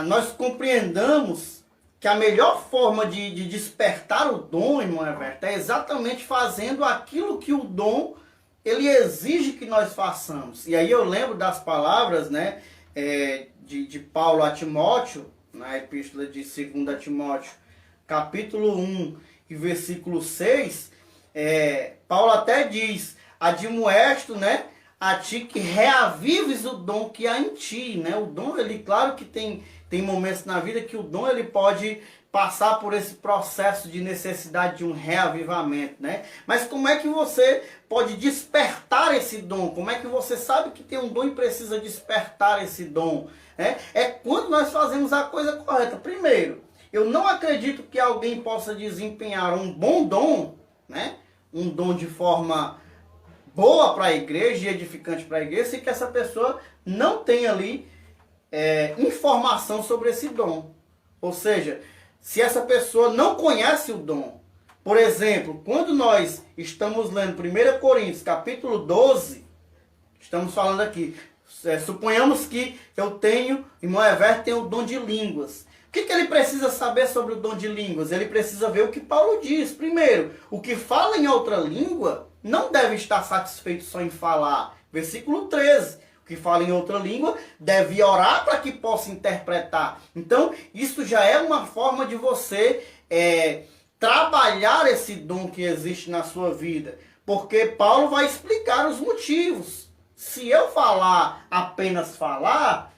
Speaker 1: nós compreendamos que a melhor forma de despertar o dom, irmão Everton, é exatamente fazendo aquilo que o dom ele exige que nós façamos. E aí eu lembro das palavras, né, de Paulo a Timóteo, na epístola de 2 Timóteo, capítulo 1 e versículo 6, Paulo até diz, admoesto, né, a ti que reavives o dom que há em ti, né? O dom, ele, claro que tem momentos na vida que o dom ele pode passar por esse processo de necessidade de um reavivamento, né? Mas como é que você pode despertar esse dom? Como é que você sabe que tem um dom e precisa despertar esse dom? É quando nós fazemos a coisa correta. Primeiro, eu não acredito que alguém possa desempenhar um bom dom, né? Um dom de forma boa para a igreja e edificante para a igreja, se que essa pessoa não tem ali informação sobre esse dom. Ou seja, se essa pessoa não conhece o dom. Por exemplo, quando nós estamos lendo 1 Coríntios, capítulo 12, estamos falando aqui, suponhamos que irmão Everton tem o dom de línguas. O que ele precisa saber sobre o dom de línguas? Ele precisa ver o que Paulo diz. Primeiro, o que fala em outra língua não deve estar satisfeito só em falar. Versículo 13. O que fala em outra língua deve orar para que possa interpretar. Então, isso já é uma forma de você trabalhar esse dom que existe na sua vida. Porque Paulo vai explicar os motivos. Se eu apenas falar,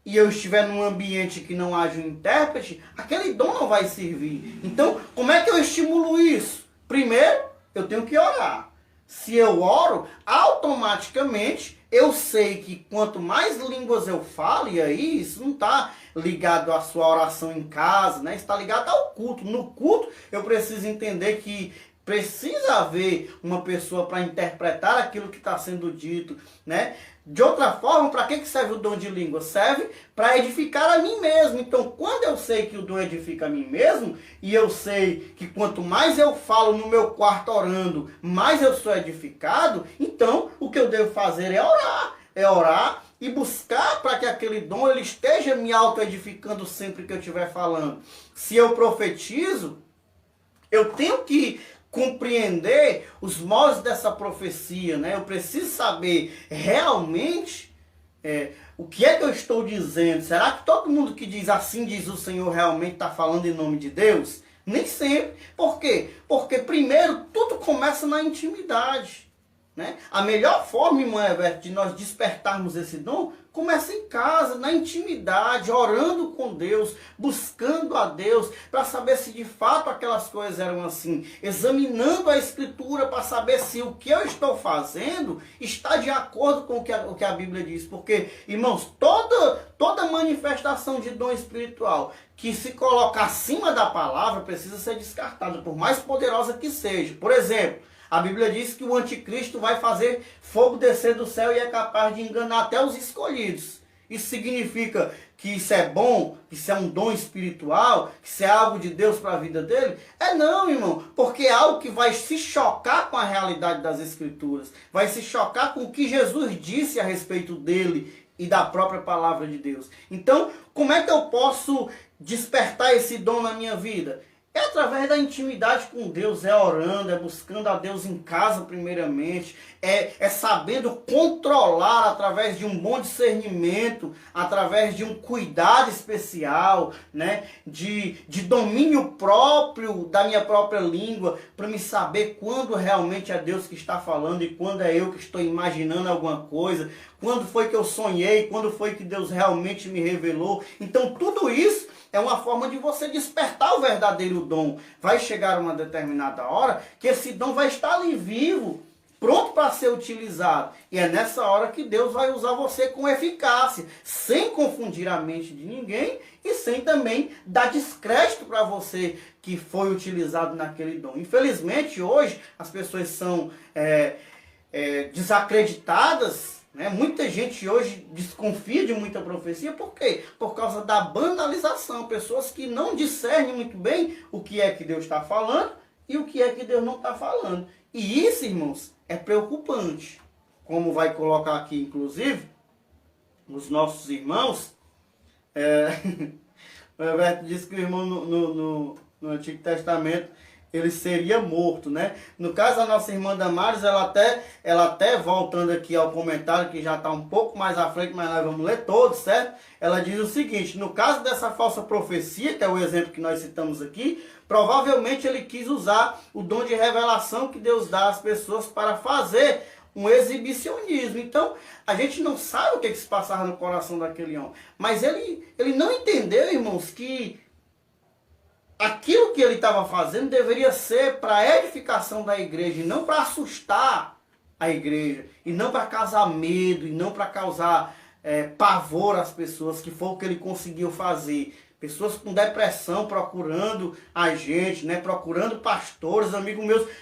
Speaker 1: e eu estiver num ambiente que não haja um intérprete, aquele dom não vai servir. Então, como é que eu estimulo isso? Primeiro, eu tenho que orar. Se eu oro, automaticamente eu sei que quanto mais línguas eu falo, e aí isso não está ligado à sua oração em casa, né? Está ligado ao culto. No culto, eu preciso entender que precisa haver uma pessoa para interpretar aquilo que está sendo dito, né? De outra forma, para que serve o dom de língua? Serve para edificar a mim mesmo. Então, quando eu sei que o dom edifica a mim mesmo, e eu sei que quanto mais eu falo no meu quarto orando, mais eu sou edificado, então o que eu devo fazer é orar. É orar e buscar para que aquele dom ele esteja me auto-edificando sempre que eu estiver falando. Se eu profetizo, eu tenho que compreender os modos dessa profecia, né? Eu preciso saber realmente o que é que eu estou dizendo. Será que todo mundo que diz assim diz o Senhor realmente está falando em nome de Deus? Nem sempre. Por quê? Porque primeiro tudo começa na intimidade, né? A melhor forma, irmão Everton, de nós despertarmos esse dom começa em casa, na intimidade, orando com Deus, buscando a Deus, para saber se de fato aquelas coisas eram assim, examinando a Escritura para saber se o que eu estou fazendo está de acordo com o que a Bíblia diz. Porque, irmãos, toda manifestação de dom espiritual que se coloca acima da palavra precisa ser descartada, por mais poderosa que seja. Por exemplo, a Bíblia diz que o anticristo vai fazer fogo descer do céu e é capaz de enganar até os escolhidos. Isso significa que isso é bom, que isso é um dom espiritual, que isso é algo de Deus para a vida dele? Não, irmão, porque é algo que vai se chocar com a realidade das Escrituras, vai se chocar com o que Jesus disse a respeito dele e da própria palavra de Deus. Então, como é que eu posso despertar esse dom na minha vida? É através da intimidade com Deus, é orando, é buscando a Deus em casa primeiramente, é sabendo controlar através de um bom discernimento, através de um cuidado especial, né? de domínio próprio da minha própria língua, para me saber quando realmente é Deus que está falando e quando é eu que estou imaginando alguma coisa, quando foi que eu sonhei, quando foi que Deus realmente me revelou. Então tudo isso é uma forma de você despertar o verdadeiro dom. Vai chegar uma determinada hora que esse dom vai estar ali vivo, pronto para ser utilizado. E é nessa hora que Deus vai usar você com eficácia, sem confundir a mente de ninguém e sem também dar descrédito para você que foi utilizado naquele dom. Infelizmente, hoje, as pessoas são desacreditadas, né? Muita gente hoje desconfia de muita profecia. Por quê? Por causa da banalização. Pessoas que não discernem muito bem o que é que Deus está falando e o que é que Deus não está falando. E isso, irmãos, é preocupante. Como vai colocar aqui, inclusive, os nossos irmãos. O Roberto disse que o irmão no Antigo Testamento ele seria morto, né? No caso, a nossa irmã Damares, ela até voltando aqui ao comentário, que já está um pouco mais à frente, mas nós vamos ler todos, certo? Ela diz o seguinte: no caso dessa falsa profecia, que é o exemplo que nós citamos aqui, provavelmente ele quis usar o dom de revelação que Deus dá às pessoas para fazer um exibicionismo. Então, a gente não sabe o que se passava no coração daquele homem. Mas ele não entendeu, irmãos, que aquilo que ele estava fazendo deveria ser para a edificação da igreja, e não para assustar a igreja, e não para causar medo, e não para causar pavor às pessoas, que foi o que ele conseguiu fazer. Pessoas com depressão procurando a gente, né? Procurando pastores,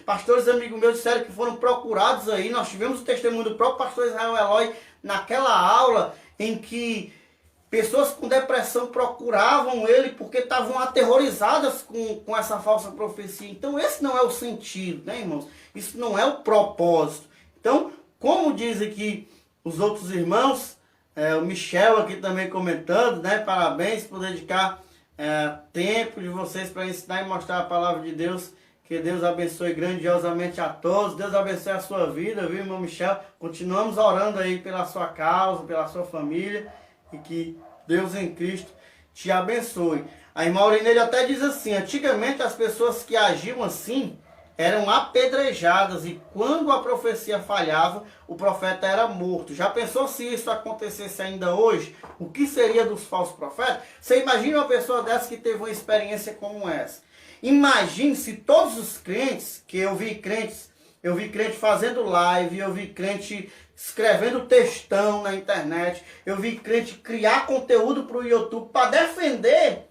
Speaker 1: pastores amigos meus disseram que foram procurados aí. Nós tivemos o testemunho do próprio pastor Israel Eloy naquela aula em que pessoas com depressão procuravam ele porque estavam aterrorizadas com essa falsa profecia. Então esse não é o sentido, né, irmãos? Isso não é o propósito. Então, como dizem aqui os outros irmãos, o Michel aqui também comentando, né? Parabéns por dedicar tempo de vocês para ensinar e mostrar a palavra de Deus. Que Deus abençoe grandiosamente a todos. Deus abençoe a sua vida, viu, irmão Michel? Continuamos orando aí pela sua causa, pela sua família. E que Deus em Cristo te abençoe. A irmã Aurinelli até diz assim: antigamente as pessoas que agiam assim eram apedrejadas, e quando a profecia falhava, o profeta era morto. Já pensou se isso acontecesse ainda hoje? O que seria dos falsos profetas? Você imagina uma pessoa dessa que teve uma experiência como essa? Imagine se todos os crentes, que eu vi crente fazendo live, eu vi crente escrevendo textão na internet, eu vi crente criar conteúdo para o YouTube para defender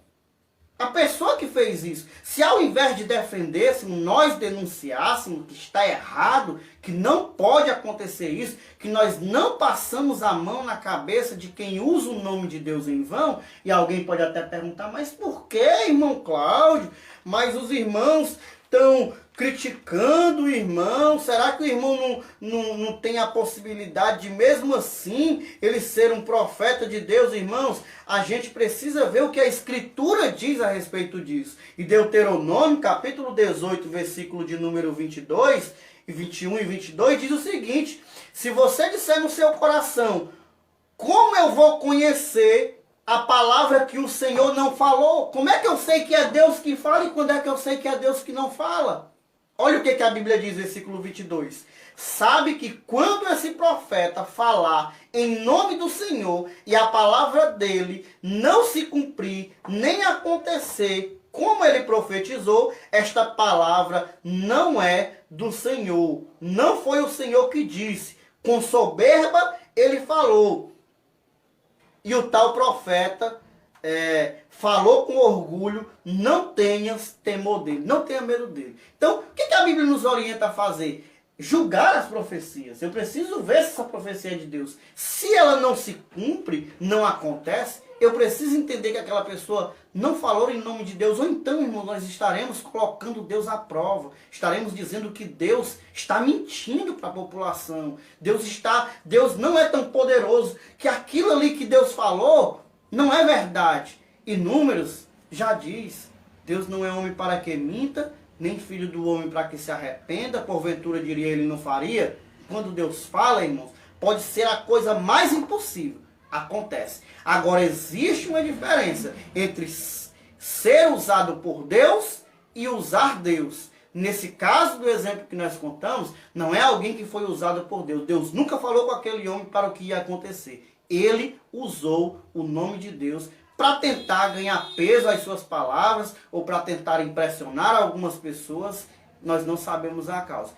Speaker 1: a pessoa que fez isso. Se ao invés de defendêssemos, nós denunciássemos que está errado, que não pode acontecer isso, que nós não passamos a mão na cabeça de quem usa o nome de Deus em vão, e alguém pode até perguntar: mas por que, irmão Cláudio? Mas os irmãos estão criticando o irmão. Será que o irmão não tem a possibilidade de, mesmo assim, ele ser um profeta de Deus? Irmãos, a gente precisa ver o que a Escritura diz a respeito disso. E Deuteronômio, capítulo 18, versículo de número 22, e 21 e 22, diz o seguinte: se você disser no seu coração, como eu vou conhecer a palavra que o Senhor não falou? Como é que eu sei que é Deus que fala e quando é que eu sei que é Deus que não fala? Olha o que a Bíblia diz, versículo 22. Sabe que quando esse profeta falar em nome do Senhor e a palavra dele não se cumprir, nem acontecer como ele profetizou, esta palavra não é do Senhor. Não foi o Senhor que disse. Com soberba ele falou. E o tal profeta falou com orgulho: não tenhas temor dele, não tenha medo dele. Então, o que a Bíblia nos orienta a fazer? julgar as profecias. Eu preciso ver se essa profecia é de Deus. Se ela não se cumpre, não acontece, eu preciso entender que aquela pessoa não falou em nome de Deus. Ou então, irmão, nós estaremos colocando Deus à prova. Estaremos dizendo que Deus está mentindo para a população. Deus não é tão poderoso, que aquilo ali que Deus falou não é verdade. E Números já diz, Deus não é homem para que minta, nem filho do homem para que se arrependa, porventura diria ele não faria. Quando Deus fala, irmãos, pode ser a coisa mais impossível. Acontece. Agora existe uma diferença entre ser usado por Deus e usar Deus. Nesse caso do exemplo que nós contamos, não é alguém que foi usado por Deus. Deus nunca falou com aquele homem para o que ia acontecer. Ele usou o nome de Deus para tentar ganhar peso às suas palavras ou para tentar impressionar algumas pessoas. Nós não sabemos a causa.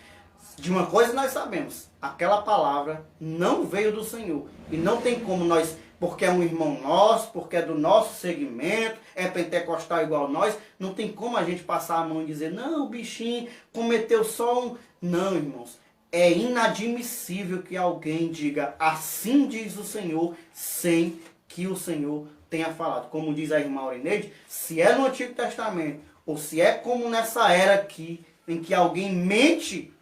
Speaker 1: De uma coisa nós sabemos, aquela palavra não veio do Senhor. E não tem como nós, porque é um irmão nosso, porque é do nosso segmento, é pentecostal igual nós, não tem como a gente passar a mão e dizer, não, o bichinho cometeu só um... Não, irmãos, é inadmissível que alguém diga, assim diz o Senhor, sem que o Senhor tenha falado. Como diz a irmã Aurineide, se é no Antigo Testamento, ou se é como nessa era aqui, em que alguém mente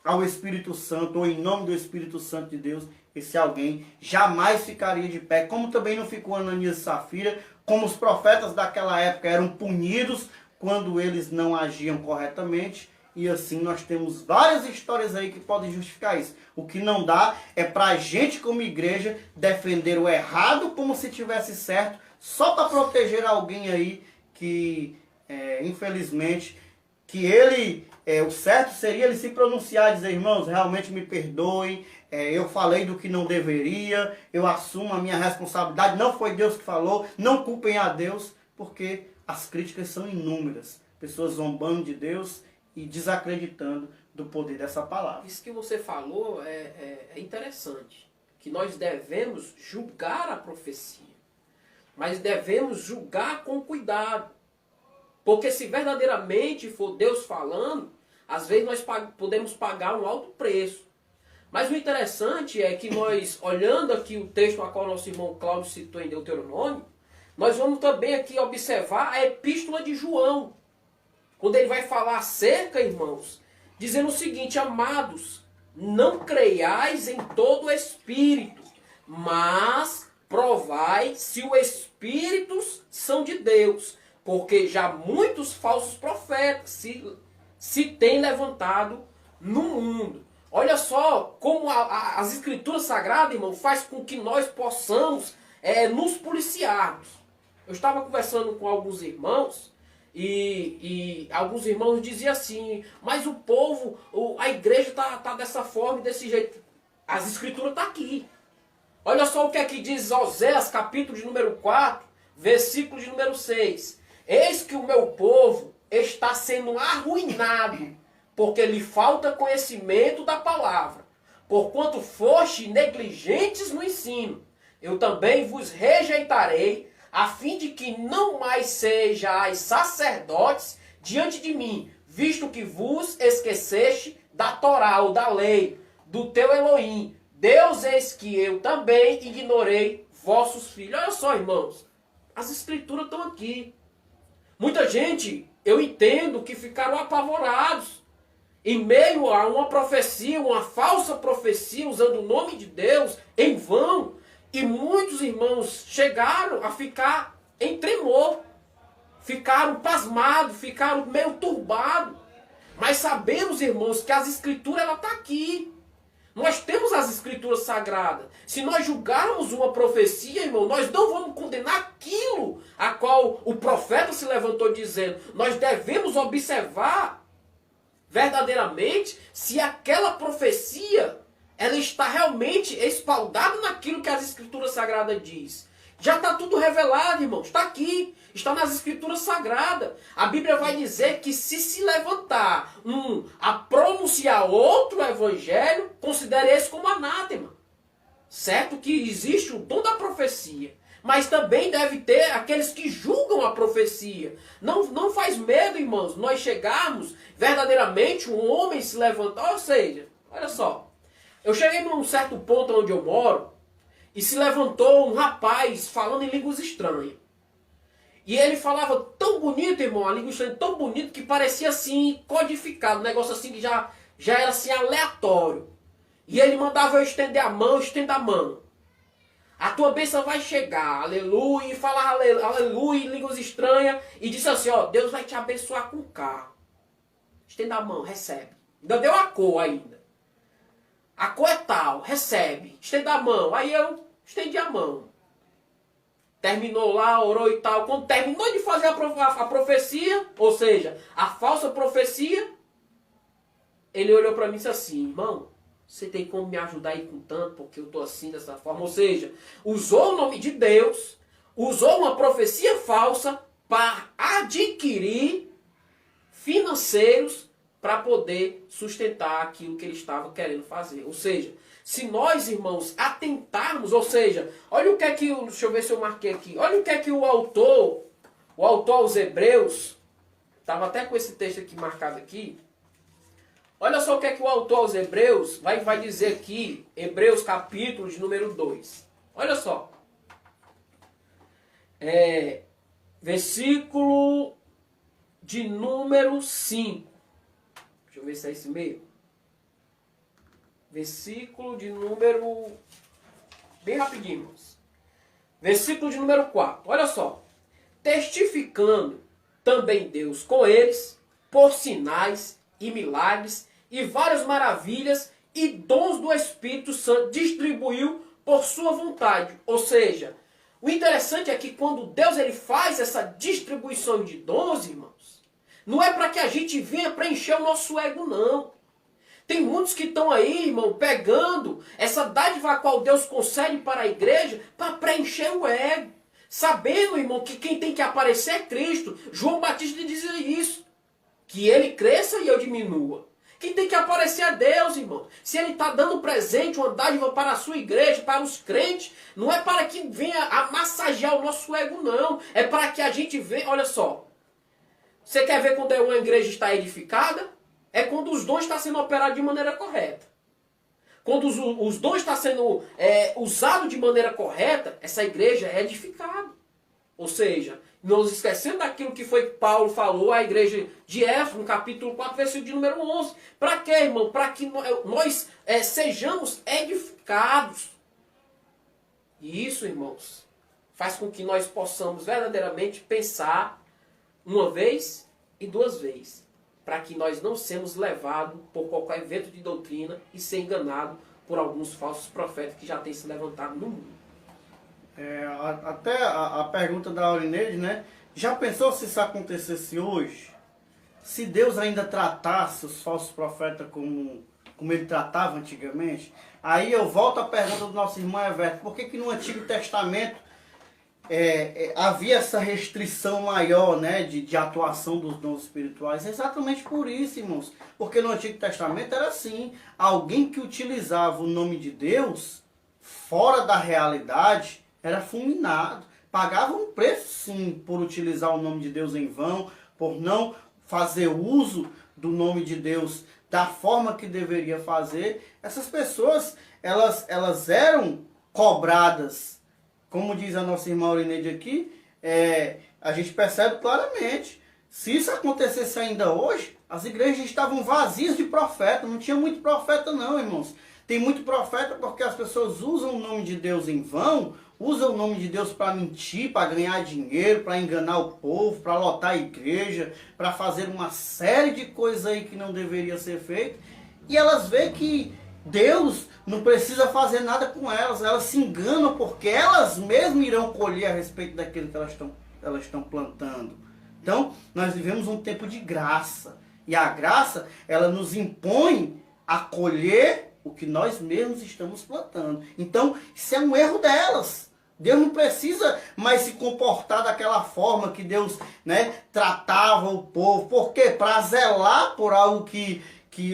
Speaker 1: ao Espírito Santo, ou em nome do Espírito Santo de Deus, esse alguém jamais ficaria de pé, como também não ficou Ananias e Safira, como os profetas daquela época eram punidos quando eles não agiam corretamente, e assim nós temos várias histórias aí que podem justificar isso. O que não dá é para a gente como igreja defender o errado como se tivesse certo, só para proteger alguém aí que, infelizmente, que ele... o certo seria ele se pronunciar e dizer, irmãos, realmente me perdoem, eu falei do que não deveria, eu assumo a minha responsabilidade, não foi Deus que falou, não culpem a Deus, porque as críticas são inúmeras. Pessoas zombando de Deus e desacreditando do poder dessa palavra.
Speaker 2: Isso que você falou é interessante, que nós devemos julgar a profecia, mas devemos julgar com cuidado. Porque se verdadeiramente for Deus falando, às vezes nós podemos pagar um alto preço. Mas o interessante é que nós, olhando aqui o texto a qual nosso irmão Cláudio citou em Deuteronômio, nós vamos também aqui observar a epístola de João. Quando ele vai falar acerca, irmãos, dizendo o seguinte, amados, não creiais em todo o Espírito, mas provai se os Espíritos são de Deus, porque já muitos falsos profetas se têm levantado no mundo. Olha só como as Escrituras Sagradas, irmão, faz com que nós possamos nos policiarmos. Eu estava conversando com alguns irmãos e alguns irmãos diziam assim, mas o povo, a igreja está dessa forma e desse jeito. As Escrituras estão aqui. Olha só o que aqui diz Oséias, capítulo de número 4, versículo de número 6. Eis que o meu povo está sendo arruinado, porque lhe falta conhecimento da palavra. Porquanto foste negligentes no ensino, eu também vos rejeitarei, a fim de que não mais sejais sacerdotes diante de mim, visto que vos esqueceste da Torá ou da lei, do teu Elohim. Deus eis que eu também ignorei vossos filhos. Olha só, irmãos, as Escrituras estão aqui. Muita gente, eu entendo que ficaram apavorados em meio a uma profecia, uma falsa profecia, usando o nome de Deus em vão. E muitos irmãos chegaram a ficar em tremor, ficaram pasmados, ficaram meio turbados. Mas sabemos, irmãos, que as Escrituras ela está aqui. Nós temos as Escrituras Sagradas. Se nós julgarmos uma profecia, irmão, nós não vamos condenar aquilo a qual o profeta se levantou dizendo. Nós devemos observar verdadeiramente se aquela profecia ela está realmente espaldada naquilo que as Escrituras Sagradas diz. Já está tudo revelado, irmão. Está aqui. Está nas Escrituras Sagradas. A Bíblia vai dizer que se levantar a pronunciar outro evangelho, considere esse como anátema. Certo que existe o dom da profecia. Mas também deve ter aqueles que julgam a profecia. Não faz medo, irmãos, nós chegarmos verdadeiramente um homem se levantar. Ou seja, Olha só. Eu cheguei num certo ponto onde eu moro e se levantou um rapaz falando em línguas estranhas. E ele falava tão bonito, irmão, a língua estranha tão bonito que parecia assim, codificado, um negócio assim que já era assim aleatório. E ele mandava eu estender a mão, estenda a mão. A tua bênção vai chegar, aleluia, e falava aleluia em línguas estranhas. E disse assim, ó, Deus vai te abençoar com carro. Estenda a mão, recebe. Ainda deu a cor ainda. A cor é tal, recebe. Estenda a mão. Aí eu estendi a mão. Terminou lá, orou e tal. Quando terminou de fazer a profecia, ou seja, a falsa profecia, ele olhou para mim e disse assim, irmão, você tem como me ajudar aí com tanto, porque eu estou assim, dessa forma. Ou seja, usou o nome de Deus, usou uma profecia falsa para adquirir financeiros para poder sustentar aquilo que ele estava querendo fazer. Ou seja, se nós, irmãos, atentarmos, ou seja, olha o que é que, deixa eu ver se eu marquei aqui, olha o que é que o autor aos Hebreus, estava até com esse texto aqui marcado aqui, olha só o que é que o autor aos Hebreus vai dizer aqui, Hebreus capítulo de número 2. Olha só. Versículo de número 5. Deixa eu ver se é esse meio. Versículo de número... Bem rapidinho, irmãos. Versículo de número 4. Olha só. Testificando também Deus com eles, por sinais e milagres, e várias maravilhas e dons do Espírito Santo distribuiu por sua vontade. Ou seja, o interessante é que quando Deus ele faz essa distribuição de dons, irmãos, não é para que a gente venha preencher o nosso ego, não. Tem muitos que estão aí, irmão, pegando essa dádiva a qual Deus concede para a igreja para preencher o ego. Sabendo, irmão, que quem tem que aparecer é Cristo. João Batista dizia isso. Que ele cresça e eu diminua. Quem tem que aparecer é Deus, irmão. Se ele está dando presente, uma dádiva para a sua igreja, para os crentes, não é para que venha a massagear o nosso ego, não. É para que a gente veja, olha só. Você quer ver quando uma igreja está edificada? É quando os dons estão sendo operados de maneira correta. Quando os dons estão sendo usados de maneira correta, essa igreja é edificada. Ou seja, nos esquecendo daquilo que foi que Paulo falou à igreja de Éfeso, no capítulo 4, versículo de número 11. Para quê, irmão? Para que nós sejamos edificados. E isso, irmãos, faz com que nós possamos verdadeiramente pensar uma vez e duas vezes. Para que nós não sejamos levados por qualquer vento de doutrina e ser enganados por alguns falsos profetas que já têm se levantado no mundo.
Speaker 1: Até a pergunta da Aurineide, né? Já pensou se isso acontecesse hoje? Se Deus ainda tratasse os falsos profetas como ele tratava antigamente? Aí eu volto à pergunta do nosso irmão Everton. Por que no Antigo Testamento havia essa restrição maior, né, de atuação dos dons espirituais? Exatamente por isso, irmãos. Porque no Antigo Testamento era assim. Alguém que utilizava o nome de Deus fora da realidade era fulminado. Pagava um preço, sim, por utilizar o nome de Deus em vão, por não fazer uso do nome de Deus da forma que deveria fazer. Essas pessoas, elas eram cobradas. Como diz a nossa irmã Aurineide aqui, a gente percebe claramente. Se isso acontecesse ainda hoje, as igrejas estavam vazias de profeta. Não tinha muito profeta não, irmãos. Tem muito profeta porque as pessoas usam o nome de Deus em vão, usam o nome de Deus para mentir, para ganhar dinheiro, para enganar o povo, para lotar a igreja, para fazer uma série de coisas aí que não deveria ser feito. E elas veem que Deus não precisa fazer nada com elas se enganam porque elas mesmas irão colher a respeito daquilo que elas estão plantando. Então, nós vivemos um tempo de graça. E a graça, ela nos impõe a colher o que nós mesmos estamos plantando. Então, isso é um erro delas. Deus não precisa mais se comportar daquela forma que Deus, né, tratava o povo. Por quê? Para zelar por algo que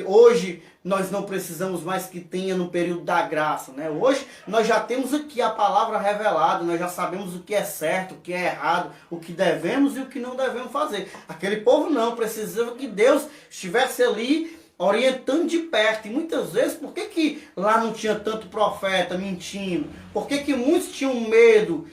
Speaker 1: hoje nós não precisamos mais que tenha no período da graça, né? Hoje nós já temos aqui a palavra revelada, nós já sabemos o que é certo, o que é errado, o que devemos e o que não devemos fazer. Aquele povo não, precisava que Deus estivesse ali orientando de perto. E muitas vezes, por que lá não tinha tanto profeta mentindo? Por que muitos tinham medo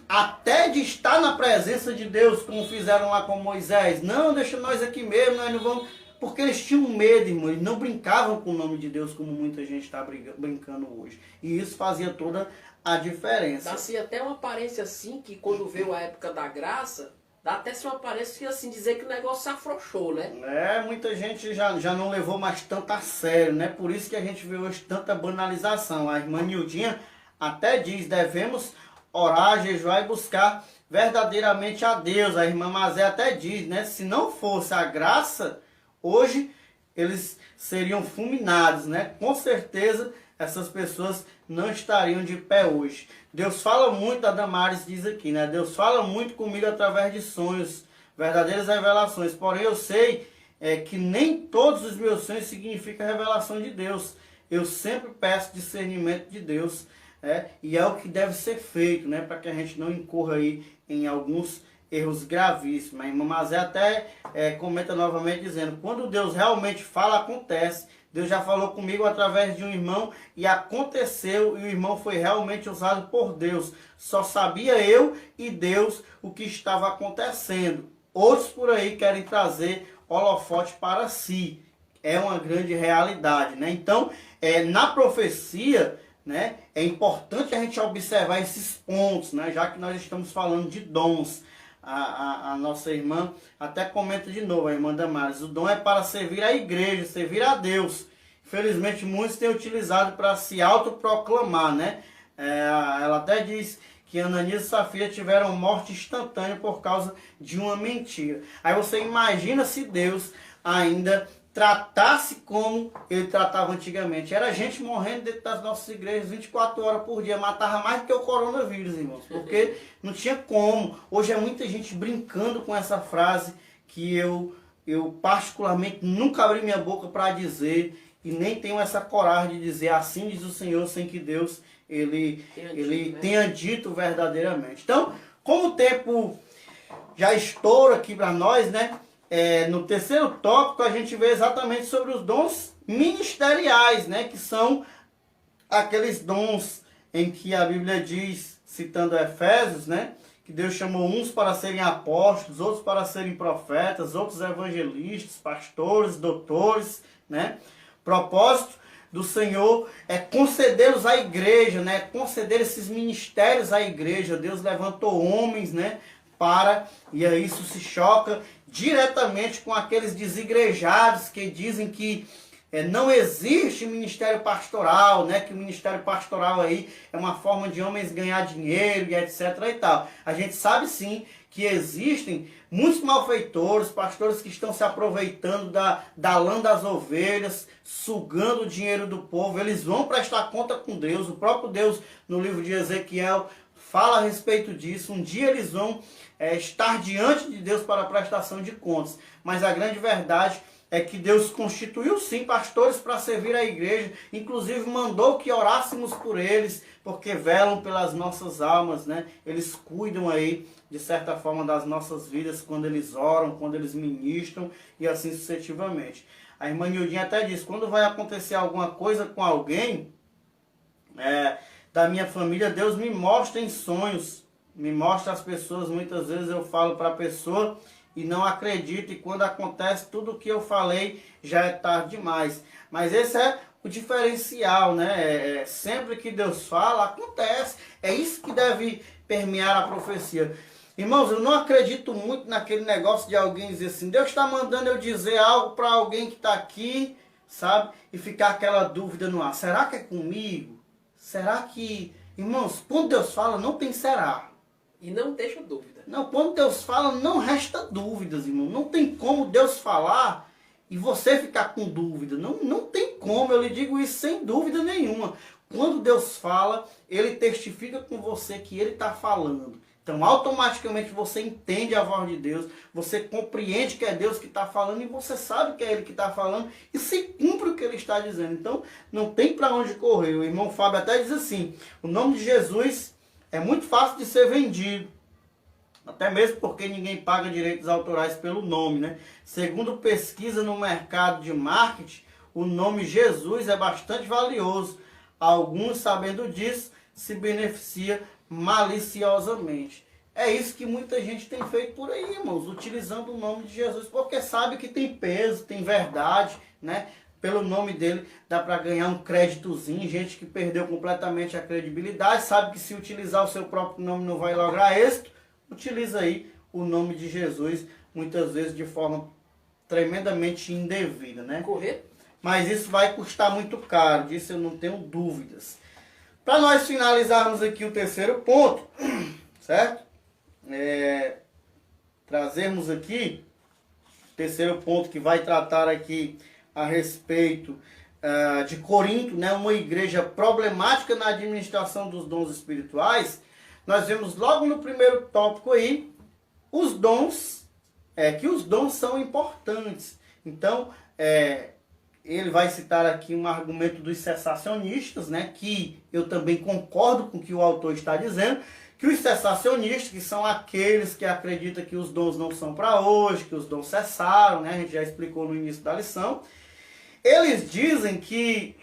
Speaker 1: até de estar na presença de Deus, como fizeram lá com Moisés? Não, deixa nós aqui mesmo, nós não vamos... Porque eles tinham medo, irmão, eles não brincavam com o nome de Deus como muita gente está brincando hoje. E isso fazia toda a diferença.
Speaker 2: Dá-se até uma aparência assim, que quando veio a época da graça, dá até uma aparência assim, dizer que o negócio se afrouxou, né?
Speaker 1: Muita gente já não levou mais tanto a sério, né? Por isso que a gente vê hoje tanta banalização. A irmã Nildinha até diz, devemos orar, jejuar e buscar verdadeiramente a Deus. A irmã Mazé até diz, né? Se não fosse a graça, hoje eles seriam fulminados, né? Com certeza essas pessoas não estariam de pé hoje. Deus fala muito, a Damares diz aqui, né? Deus fala muito comigo através de sonhos, verdadeiras revelações. Porém eu sei que nem todos os meus sonhos significam revelação de Deus. Eu sempre peço discernimento de Deus, e é o que deve ser feito, né? Para que a gente não incorra aí em alguns erros gravíssimos. A irmã Mazé até comenta novamente dizendo, quando Deus realmente fala, acontece. Deus já falou comigo através de um irmão e aconteceu, e o irmão foi realmente usado por Deus. Só sabia eu e Deus o que estava acontecendo. Outros por aí querem trazer holofote para si. É uma grande realidade, né? Então, na profecia, né, é importante a gente observar esses pontos, né? Já que nós estamos falando de dons. A nossa irmã até comenta de novo, a irmã Damares, o dom é para servir a igreja, servir a Deus. Infelizmente muitos têm utilizado para se autoproclamar, né? Ela até diz que Ananias e Safira tiveram morte instantânea por causa de uma mentira. Aí você imagina se Deus ainda tratasse como ele tratava antigamente. Era gente morrendo dentro das nossas igrejas 24 horas por dia. Matava mais do que o coronavírus, irmãos. Porque não tinha como. Hoje é muita gente brincando com essa frase que eu particularmente nunca abri minha boca para dizer e nem tenho essa coragem de dizer assim diz o Senhor, sem que Deus ele tenha dito verdadeiramente. Então, como o tempo já estoura aqui para nós, né? No terceiro tópico a gente vê exatamente sobre os dons ministeriais, né? Que são aqueles dons em que a Bíblia diz, citando Efésios, né? Que Deus chamou uns para serem apóstolos, outros para serem profetas, outros evangelistas, pastores, doutores, né? Propósito do Senhor é concedê-los à igreja, né? Conceder esses ministérios à igreja. Deus levantou homens, né? E aí isso se choca diretamente com aqueles desigrejados que dizem que não existe ministério pastoral, né? Que o ministério pastoral aí é uma forma de homens ganhar dinheiro e etc e tal. A gente sabe sim que existem muitos malfeitores, pastores que estão se aproveitando da lã das ovelhas, sugando o dinheiro do povo. Eles vão prestar conta com Deus. O próprio Deus, no livro de Ezequiel, fala a respeito disso. Um dia eles vão estar diante de Deus para a prestação de contas. Mas a grande verdade é que Deus constituiu sim pastores para servir a igreja, inclusive mandou que orássemos por eles, porque velam pelas nossas almas, né? Eles cuidam aí, de certa forma, das nossas vidas, quando eles oram, quando eles ministram e assim sucessivamente. A irmã Nildinha até diz, quando vai acontecer alguma coisa com alguém da minha família, Deus me mostra em sonhos, me mostra as pessoas, muitas vezes eu falo para a pessoa e não acredito, e quando acontece tudo o que eu falei já é tarde demais. Mas esse é o diferencial, né? Sempre que Deus fala, acontece. É isso que deve permear a profecia. Irmãos, eu não acredito muito naquele negócio de alguém dizer assim, Deus está mandando eu dizer algo para alguém que está aqui, sabe? E ficar aquela dúvida no ar. Será que é comigo? Será que... Irmãos, quando Deus fala, não tem será.
Speaker 2: E não deixa dúvida.
Speaker 1: Não, quando Deus fala, não resta dúvidas, irmão. Não tem como Deus falar e você ficar com dúvida. Não tem como, eu lhe digo isso sem dúvida nenhuma. Quando Deus fala, Ele testifica com você que Ele está falando. Então, automaticamente você entende a voz de Deus, você compreende que é Deus que está falando e você sabe que é Ele que está falando e se cumpre o que Ele está dizendo. Então, não tem para onde correr. O irmão Fábio até diz assim, o nome de Jesus é muito fácil de ser vendido. Até mesmo porque ninguém paga direitos autorais pelo nome, né? Segundo pesquisa no mercado de marketing, o nome Jesus é bastante valioso. Alguns, sabendo disso, se beneficiam maliciosamente. É isso que muita gente tem feito por aí, irmãos, utilizando o nome de Jesus, porque sabe que tem peso, tem verdade, né? Pelo nome dele dá para ganhar um créditozinho. Gente que perdeu completamente a credibilidade, sabe que se utilizar o seu próprio nome não vai lograr êxito, utiliza aí o nome de Jesus, muitas vezes de forma tremendamente indevida, né?
Speaker 2: Correto.
Speaker 1: Mas isso vai custar muito caro, disso eu não tenho dúvidas. Para nós finalizarmos aqui o terceiro ponto, certo? Trazermos aqui o terceiro ponto que vai tratar aqui a respeito de Corinto, né? Uma igreja problemática na administração dos dons espirituais. Nós vemos logo no primeiro tópico aí, os dons, que os dons são importantes. Então, ele vai citar aqui um argumento dos cessacionistas, né, que eu também concordo com o que o autor está dizendo, que os cessacionistas, que são aqueles que acreditam que os dons não são para hoje, que os dons cessaram, né, a gente já explicou no início da lição, eles dizem que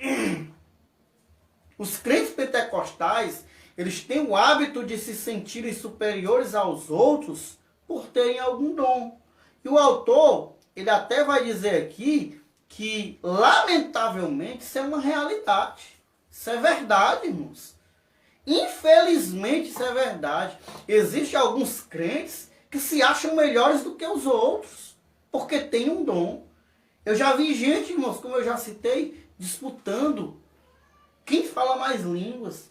Speaker 1: os crentes pentecostais, eles têm o hábito de se sentirem superiores aos outros por terem algum dom. E o autor, ele até vai dizer aqui que, lamentavelmente, isso é uma realidade. Isso é verdade, irmãos. Infelizmente, isso é verdade. Existem alguns crentes que se acham melhores do que os outros, porque têm um dom. Eu já vi gente, irmãos, como eu já citei, disputando quem fala mais línguas.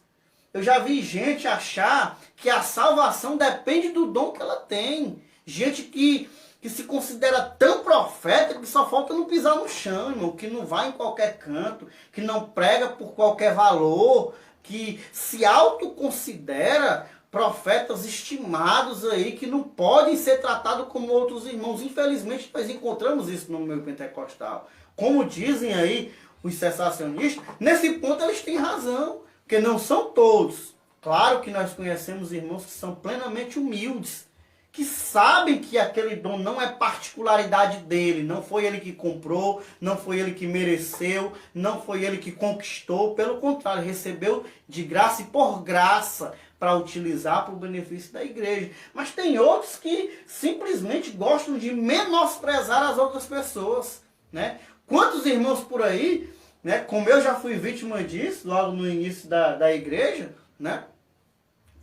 Speaker 1: Eu já vi gente achar que a salvação depende do dom que ela tem. Gente que se considera tão profeta que só falta não pisar no chão, irmão, que não vai em qualquer canto, que não prega por qualquer valor, que se autoconsidera profetas estimados aí, que não podem ser tratados como outros irmãos. Infelizmente, nós encontramos isso no meio pentecostal. Como dizem aí os cessacionistas, nesse ponto eles têm razão, porque não são todos. Claro que nós conhecemos irmãos que são plenamente humildes, que sabem que aquele dom não é particularidade dele, não foi ele que comprou, não foi ele que mereceu, não foi ele que conquistou, pelo contrário, recebeu de graça e por graça para utilizar para o benefício da igreja. Mas tem outros que simplesmente gostam de menosprezar as outras pessoas, né? Quantos irmãos por aí, né, como eu já fui vítima disso logo no início da igreja, né?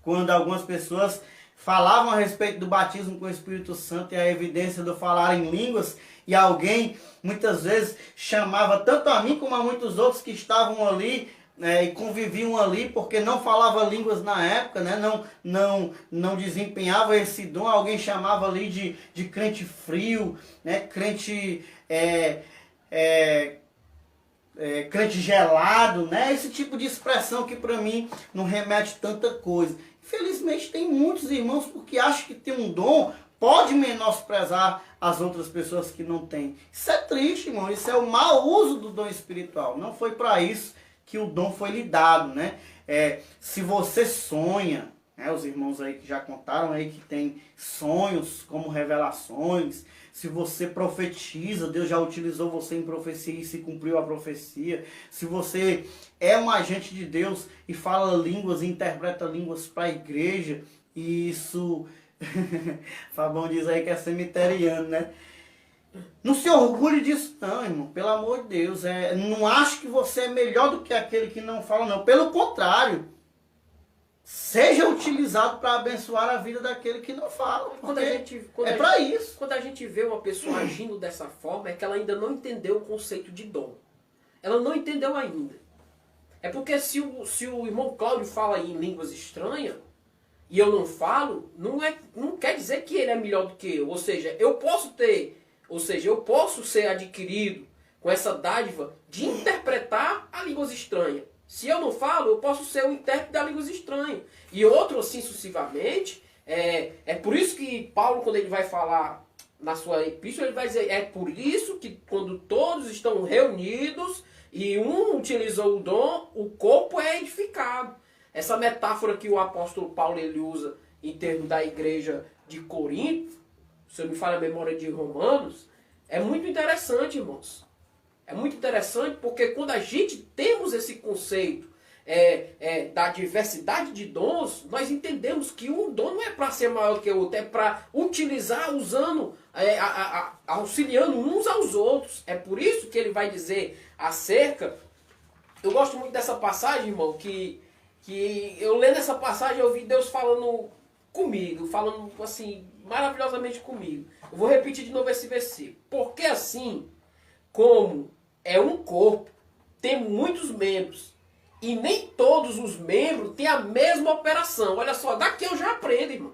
Speaker 1: Quando algumas pessoas falavam a respeito do batismo com o Espírito Santo e a evidência do falar em línguas, e alguém muitas vezes chamava tanto a mim como a muitos outros que estavam ali e conviviam ali, porque não falava línguas na época, né? não desempenhava esse dom, alguém chamava ali de crente frio, né? Crente gelado, né? Esse tipo de expressão que para mim não remete tanta coisa. Infelizmente tem muitos irmãos porque acham que tem um dom, pode menosprezar as outras pessoas que não têm. Isso é triste, irmão. Isso é o mau uso do dom espiritual. Não foi para isso que o dom foi lhe dado, né? Se você sonha, né? Os irmãos aí que já contaram aí que tem sonhos como revelações. Se você profetiza, Deus já utilizou você em profecia e se cumpriu a profecia. Se você é um agente de Deus e fala línguas e interpreta línguas para a igreja, e isso, Fabão diz aí que é cemiteriano, né? Não se orgulhe disso não, irmão, pelo amor de Deus. Não acho que você é melhor do que aquele que não fala, não. Pelo contrário. Seja utilizado para abençoar a vida daquele que não fala. É para isso.
Speaker 2: Quando a gente vê uma pessoa agindo dessa forma, é que ela ainda não entendeu o conceito de dom. Ela não entendeu ainda. É porque se o irmão Cláudio fala em línguas estranhas, e eu não falo, não quer dizer que ele é melhor do que eu. Ou seja, eu posso ser adquirido com essa dádiva de interpretar a línguas estranhas. Se eu não falo, eu posso ser o intérprete da língua estranha. E outro assim sucessivamente. É por isso que Paulo, quando ele vai falar na sua epístola, ele vai dizer, é por isso que quando todos estão reunidos e um utilizou o dom, o corpo é edificado. Essa metáfora que o apóstolo Paulo ele usa em termos da igreja de Corinto, se eu me falha a memória de Romanos, é muito interessante, irmãos. É muito interessante porque quando a gente temos esse conceito da diversidade de dons, nós entendemos que um dom não é para ser maior que o outro, é para utilizar usando, auxiliando uns aos outros. É por isso que ele vai dizer acerca... Eu gosto muito dessa passagem, irmão, que eu lendo essa passagem eu vi Deus falando comigo, falando assim, maravilhosamente comigo. Eu vou repetir de novo esse versículo. Porque assim, como é um corpo, tem muitos membros, e nem todos os membros têm a mesma operação. Olha só, daqui eu já aprendo, irmão.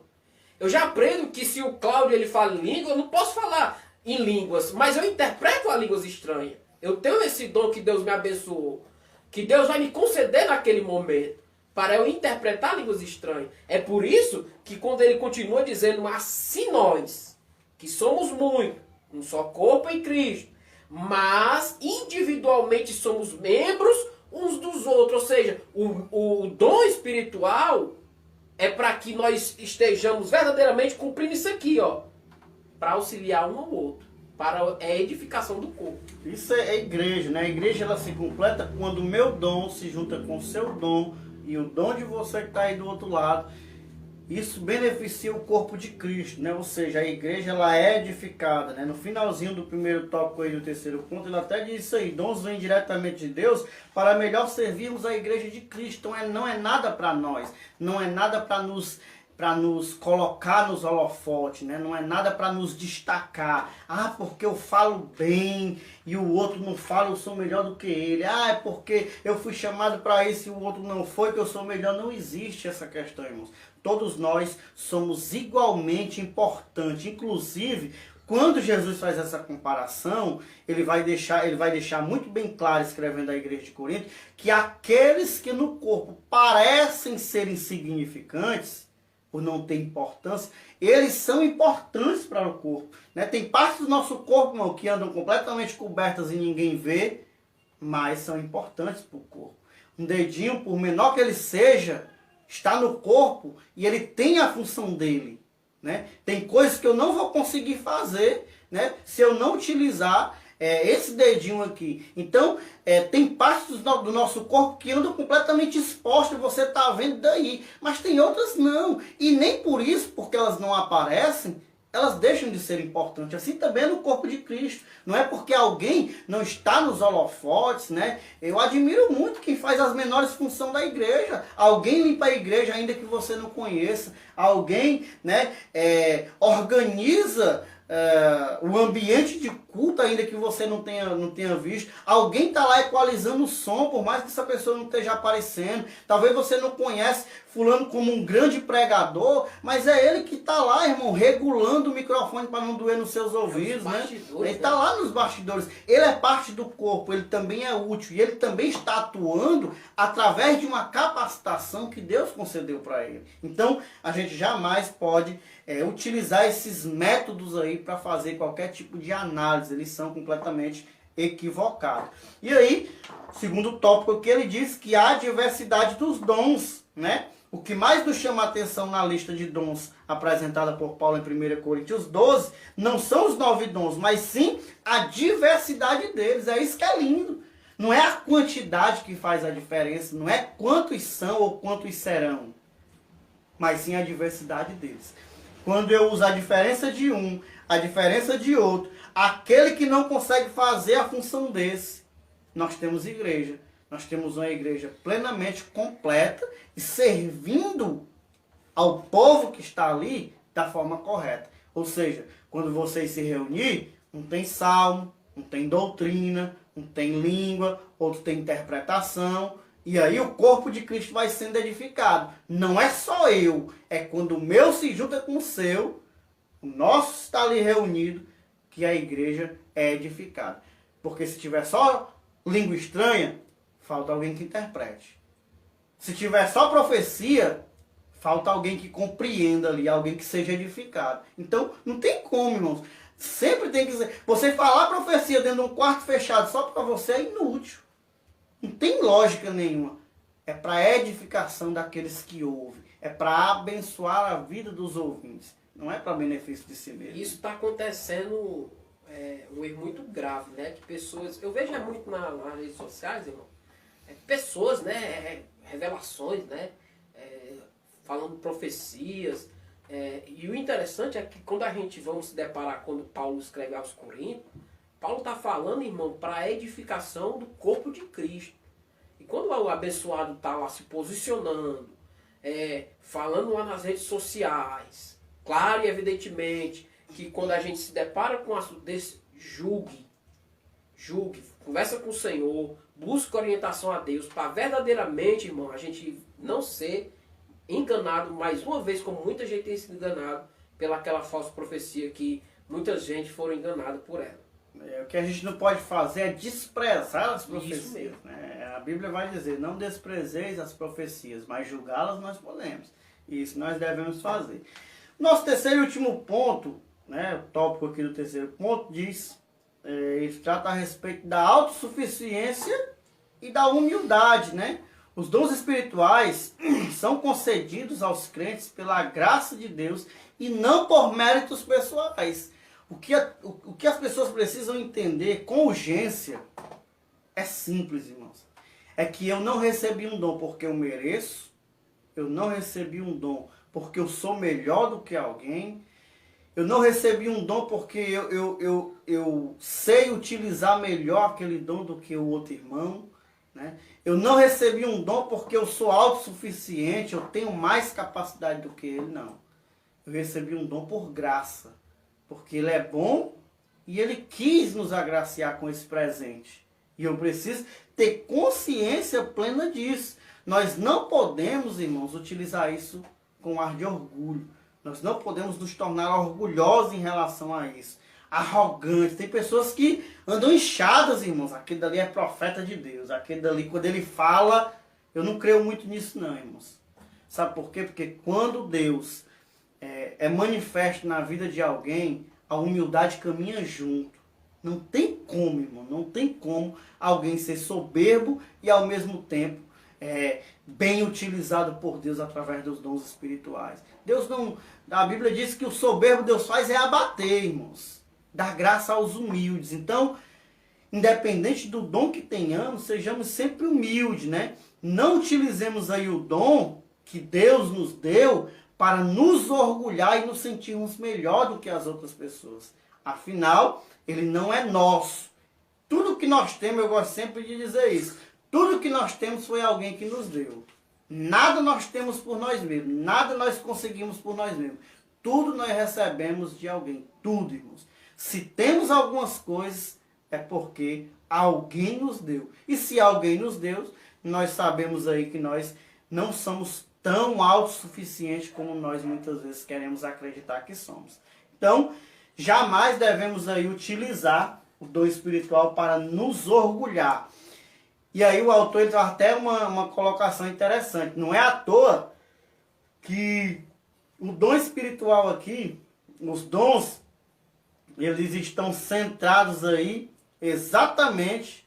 Speaker 2: Eu já aprendo que se o Cláudio ele fala em língua, eu não posso falar em línguas, mas eu interpreto a línguas estranhas. Eu tenho esse dom que Deus me abençoou, que Deus vai me conceder naquele momento, para eu interpretar línguas estranhas. É por isso que quando ele continua dizendo, assim nós, que somos muitos, um só corpo em Cristo, mas individualmente somos membros uns dos outros. Ou seja, o dom espiritual é para que nós estejamos verdadeiramente cumprindo isso aqui, ó, para auxiliar um ao outro, para a edificação do corpo.
Speaker 1: Isso é igreja, né? A igreja ela se completa quando o meu dom se junta com o seu dom e o dom de você que está aí do outro lado. Isso beneficia o corpo de Cristo, né? Ou seja, a igreja ela é edificada, né? No finalzinho do primeiro tópico e do terceiro ponto, ele até diz isso aí: dons vêm diretamente de Deus para melhor servirmos a igreja de Cristo. Então não é nada para nós, não é nada para nos colocar nos holofotes, né? Não é nada para nos destacar. Ah, porque eu falo bem e o outro não fala, eu sou melhor do que ele. Ah, é porque eu fui chamado para isso e o outro não foi, que eu sou melhor. Não existe essa questão, irmãos. Todos nós somos igualmente importantes. Inclusive, quando Jesus faz essa comparação, ele vai deixar muito bem claro, escrevendo à igreja de Corinto, que aqueles que no corpo parecem ser insignificantes, por não ter importância, eles são importantes para o corpo, né? Tem partes do nosso corpo, irmão, que andam completamente cobertas e ninguém vê, mas são importantes para o corpo. Um dedinho, por menor que ele seja, está no corpo e ele tem a função dele, né? Tem coisas que eu não vou conseguir fazer, né, se eu não utilizar esse dedinho aqui. Então, tem partes do nosso corpo que andam completamente expostas, você está vendo daí. Mas tem outras não. E nem por isso, porque elas não aparecem, elas deixam de ser importantes. Assim também é no corpo de Cristo. Não é porque alguém não está nos holofotes, né? Eu admiro muito quem faz as menores funções da igreja. Alguém limpa a igreja ainda que você não conheça. Alguém, né, organiza o ambiente de culto ainda que você não tenha visto. Alguém está lá equalizando o som, por mais que essa pessoa não esteja aparecendo. Talvez você não conhece fulano como um grande pregador, mas é ele que está lá, irmão, regulando o microfone para não doer nos seus ouvidos, né? Ele está lá nos bastidores. Ele é parte do corpo, ele também é útil e ele também está atuando através de uma capacitação que Deus concedeu para ele. Então, a gente jamais pode utilizar esses métodos aí para fazer qualquer tipo de análise. Eles são completamente equivocados. E aí, segundo tópico que ele diz que há diversidade dos dons, né? O que mais nos chama a atenção na lista de dons apresentada por Paulo em 1 Coríntios 12 não são os 9 dons, mas sim a diversidade deles. É isso que é lindo. Não é a quantidade que faz a diferença, não é quantos são ou quantos serão, mas sim a diversidade deles. Quando eu uso a diferença de um, a diferença de outro, aquele que não consegue fazer a função desse, nós temos igreja. Nós temos uma igreja plenamente completa e servindo ao povo que está ali da forma correta. Ou seja, quando vocês se reunir, um tem salmo, um tem doutrina, um tem língua, outro tem interpretação. E aí o corpo de Cristo vai sendo edificado. Não é só eu, é quando o meu se junta com o seu, o nosso está ali reunido, que a igreja é edificada. Porque se tiver só língua estranha, falta alguém que interprete. Se tiver só profecia, falta alguém que compreenda ali, alguém que seja edificado. Então, não tem como, irmãos. Sempre tem que ser. Você falar profecia dentro de um quarto fechado só para você é inútil. Não tem lógica nenhuma. É para edificação daqueles que ouvem. É para abençoar a vida dos ouvintes. Não é para benefício de si mesmo.
Speaker 2: Isso está acontecendo, um erro muito grave, né? Que pessoas, eu vejo muito nas redes sociais, irmão, pessoas, né? Revelações, né? Falando profecias. E o interessante é que quando a gente vamos se deparar, quando Paulo escreve aos Coríntios, Paulo está falando, irmão, para a edificação do corpo de Cristo. E quando o abençoado está lá se posicionando, falando lá nas redes sociais, claro e evidentemente, que quando a gente se depara com assunto desse, julgue, conversa com o Senhor, busque orientação a Deus, para verdadeiramente, irmão, a gente não ser enganado mais uma vez, como muita gente tem sido enganado pelaquela falsa profecia que muita gente foram enganados por ela.
Speaker 1: O que a gente não pode fazer é desprezar as profecias. Né? A Bíblia vai dizer, não desprezeis as profecias, mas julgá-las nós podemos. E isso nós devemos fazer. Nosso terceiro e último ponto, né, o tópico aqui do terceiro ponto, diz, ele trata a respeito da autossuficiência e da humildade, né? Os dons espirituais são concedidos aos crentes pela graça de Deus e não por méritos pessoais. O que as pessoas precisam entender com urgência é simples, irmãos. É que eu não recebi um dom porque eu mereço, eu não recebi um dom porque eu sou melhor do que alguém, eu não recebi um dom porque eu sei utilizar melhor aquele dom do que o outro irmão, né? Eu não recebi um dom porque eu sou autossuficiente, eu tenho mais capacidade do que ele, não. Eu recebi um dom por graça, porque ele é bom e ele quis nos agraciar com esse presente. E eu preciso ter consciência plena disso. Nós não podemos, irmãos, utilizar isso com ar de orgulho. Nós não podemos nos tornar orgulhosos em relação a isso. Arrogantes. Tem pessoas que andam inchadas, irmãos. Aquele dali é profeta de Deus. Aquele dali, quando ele fala, eu não creio muito nisso não, irmãos. Sabe por quê? Porque quando Deus é manifesto na vida de alguém, a humildade caminha junto. Não tem como, irmão. Não tem como alguém ser soberbo e ao mesmo tempo bem utilizado por Deus através dos dons espirituais. Deus não... A Bíblia diz que o soberbo Deus faz é abater, irmãos. Dar graça aos humildes. Então, independente do dom que tenhamos, sejamos sempre humildes, né? Não utilizemos aí o dom que Deus nos deu para nos orgulhar e nos sentirmos melhor do que as outras pessoas. Afinal, ele não é nosso. Tudo que nós temos, eu gosto sempre de dizer isso, tudo que nós temos foi alguém que nos deu. Nada nós temos por nós mesmos, nada nós conseguimos por nós mesmos. Tudo nós recebemos de alguém, tudo, irmãos. Se temos algumas coisas, é porque alguém nos deu. E se alguém nos deu, nós sabemos aí que nós não somos tão autossuficientes como nós muitas vezes queremos acreditar que somos. Então, jamais devemos aí utilizar o dom espiritual para nos orgulhar. E aí o autor ele traz até uma colocação interessante. Não é à toa que o dom espiritual aqui, os dons, eles estão centrados aí exatamente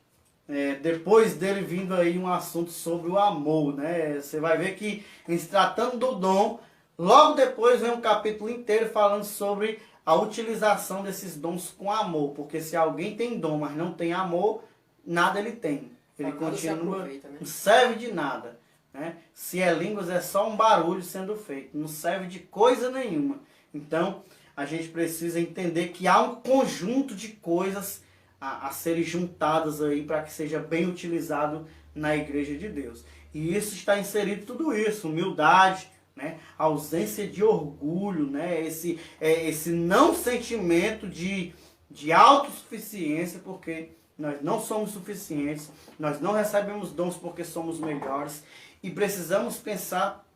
Speaker 1: depois dele vindo aí um assunto sobre o amor, né? Você vai ver que, em se tratando do dom, logo depois vem um capítulo inteiro falando sobre a utilização desses dons com amor. Porque se alguém tem dom, mas não tem amor, nada ele tem. Ele continua, né? Não serve de nada. Né? Se é línguas, é só um barulho sendo feito. Não serve de coisa nenhuma. Então, a gente precisa entender que há um conjunto de coisas a serem juntadas aí para que seja bem utilizado na igreja de Deus. E isso está inserido tudo isso, humildade, né? Ausência de orgulho, né? Esse não sentimento de autossuficiência, porque nós não somos suficientes, nós não recebemos dons porque somos melhores e precisamos pensar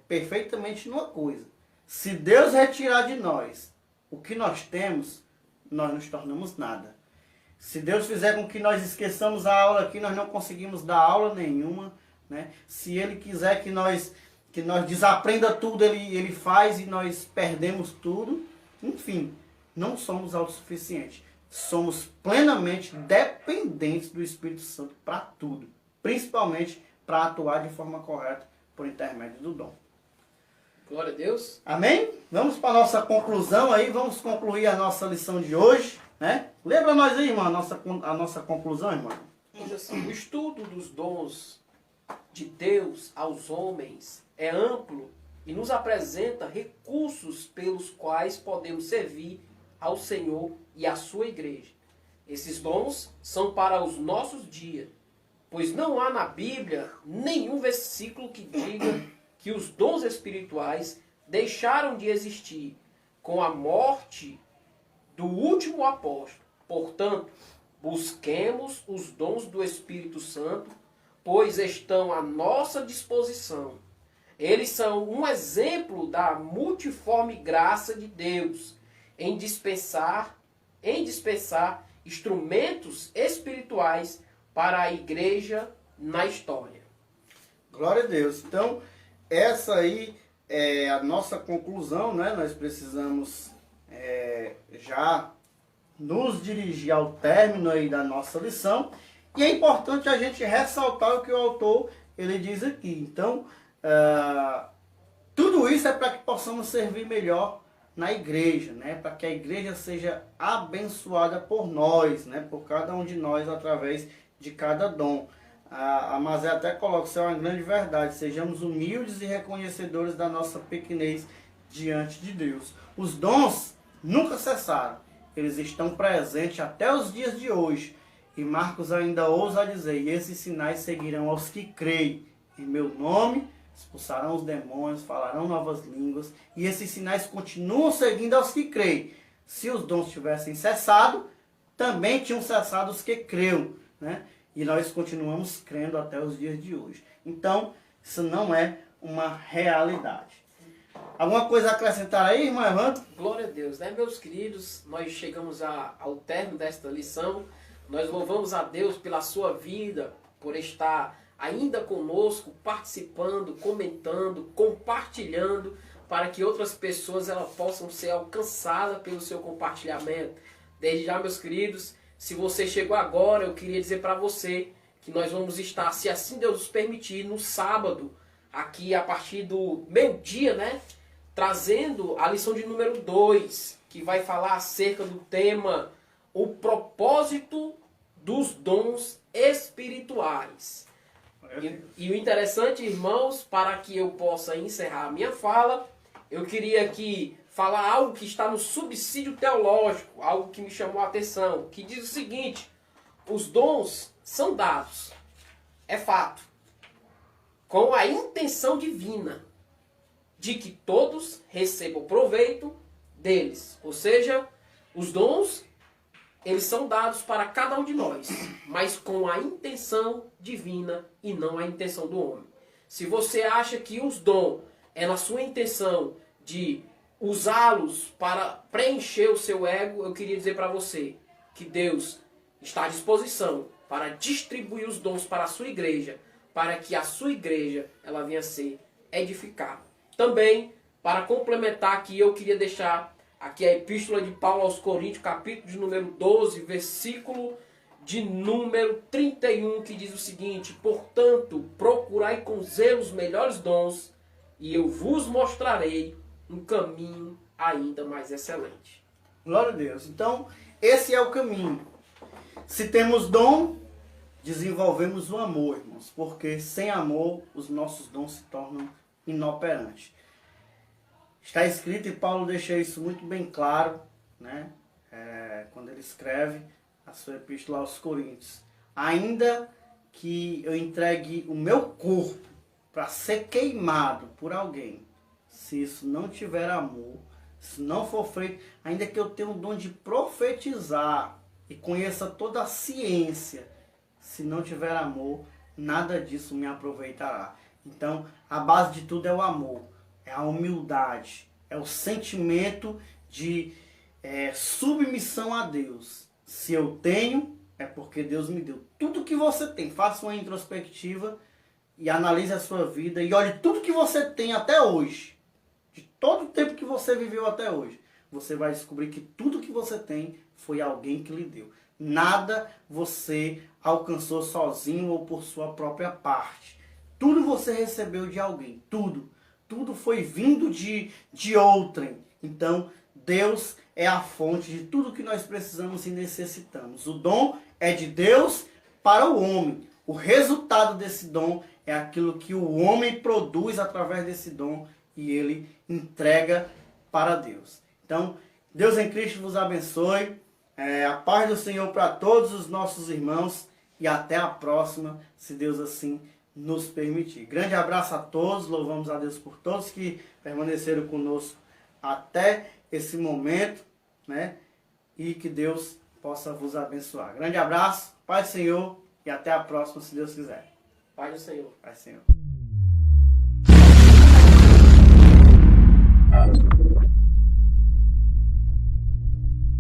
Speaker 1: perfeitamente numa coisa. Se Deus retirar de nós o que nós temos, nós nos tornamos nada. Se Deus fizer com que nós esqueçamos a aula aqui, nós não conseguimos dar aula nenhuma. Né? Se Ele quiser que nós desaprenda tudo, Ele faz e nós perdemos tudo. Enfim, não somos autossuficientes. Somos plenamente dependentes do Espírito Santo para tudo. Principalmente para atuar de forma correta por intermédio do dom.
Speaker 2: Glória a Deus.
Speaker 1: Amém? Vamos para a nossa conclusão aí, vamos concluir a nossa lição de hoje, né? Lembra nós aí, irmão, a nossa conclusão, irmão?
Speaker 2: Diz assim, o estudo dos dons de Deus aos homens é amplo e nos apresenta recursos pelos quais podemos servir ao Senhor e à sua igreja. Esses dons são para os nossos dias, pois não há na Bíblia nenhum versículo que diga que os dons espirituais deixaram de existir com a morte do último apóstolo. Portanto, busquemos os dons do Espírito Santo, pois estão à nossa disposição. Eles são um exemplo da multiforme graça de Deus em dispensar instrumentos espirituais para a igreja na história.
Speaker 1: Glória a Deus. Então, essa aí é a nossa conclusão, né? Nós precisamos já nos dirigir ao término aí da nossa lição. E é importante a gente ressaltar o que o autor ele diz aqui. Então, tudo isso é para que possamos servir melhor na igreja, né? Para que a igreja seja abençoada por nós, né? Por cada um de nós através de cada dom. A Mazé até coloca, isso é uma grande verdade, sejamos humildes e reconhecedores da nossa pequenez diante de Deus. Os dons nunca cessaram, eles estão presentes até os dias de hoje. E Marcos ainda ousa dizer, e esses sinais seguirão aos que creem em meu nome, expulsarão os demônios, falarão novas línguas, e esses sinais continuam seguindo aos que creem. Se os dons tivessem cessado, também tinham cessado os que creram, né? E nós continuamos crendo até os dias de hoje. Então, isso não é uma realidade. Alguma coisa a acrescentar aí, irmão Evandro?
Speaker 2: Glória a Deus, né, meus queridos? Nós chegamos ao término desta lição. Nós louvamos a Deus pela sua vida, por estar ainda conosco, participando, comentando, compartilhando, para que outras pessoas elas possam ser alcançadas pelo seu compartilhamento. Desde já, meus queridos, se você chegou agora, eu queria dizer para você que nós vamos estar, se assim Deus nos permitir, no sábado, aqui a partir do meio-dia, né? Trazendo a lição de número 2, que vai falar acerca do tema o propósito dos dons espirituais. E o interessante, irmãos, para que eu possa encerrar a minha fala, eu queria aqui falar algo que está no subsídio teológico, algo que me chamou a atenção, que diz o seguinte: os dons são dados, é fato, com a intenção divina de que todos recebam proveito deles. Ou seja, os dons, eles são dados para cada um de nós, mas com a intenção divina e não a intenção do homem. Se você acha que os dons é na sua intenção de usá-los para preencher o seu ego, eu queria dizer para você que Deus está à disposição para distribuir os dons para a sua igreja, para que a sua igreja ela venha a ser edificada. Também, para complementar aqui, eu queria deixar aqui a epístola de Paulo aos Coríntios, capítulo de número 12, versículo de número 31, que diz o seguinte: portanto, procurai com zelo os melhores dons, e eu vos mostrarei um caminho ainda mais excelente.
Speaker 1: Glória a Deus. Então, esse é o caminho. Se temos dom, desenvolvemos o amor, irmãos, porque sem amor os nossos dons se tornam inoperantes. Está escrito, e Paulo deixa isso muito bem claro, né? Quando ele escreve a sua epístola aos Coríntios. Ainda que eu entregue o meu corpo para ser queimado por alguém, se isso não tiver amor, se não for feito, ainda que eu tenha o dom de profetizar e conheça toda a ciência, se não tiver amor, nada disso me aproveitará. Então, a base de tudo é o amor, é a humildade, é o sentimento de submissão a Deus. Se eu tenho, é porque Deus me deu. Tudo que você tem, faça uma introspectiva e analise a sua vida e olhe tudo que você tem até hoje. De todo o tempo que você viveu até hoje, você vai descobrir que tudo que você tem foi alguém que lhe deu. Nada você alcançou sozinho ou por sua própria parte. Tudo você recebeu de alguém. Tudo tudo foi vindo de outrem. Então, Deus é a fonte de tudo que nós precisamos e necessitamos. O dom é de Deus para o homem. O resultado desse dom é aquilo que o homem produz através desse dom e ele entrega para Deus. Então, Deus em Cristo vos abençoe. A paz do Senhor para todos os nossos irmãos e até a próxima, se Deus assim nos permitir. Grande abraço a todos, louvamos a Deus por todos que permaneceram conosco até esse momento, né? E que Deus possa vos abençoar. Grande abraço, paz do Senhor e até a próxima, se Deus quiser.
Speaker 2: Paz do Senhor.
Speaker 1: Paz do Senhor.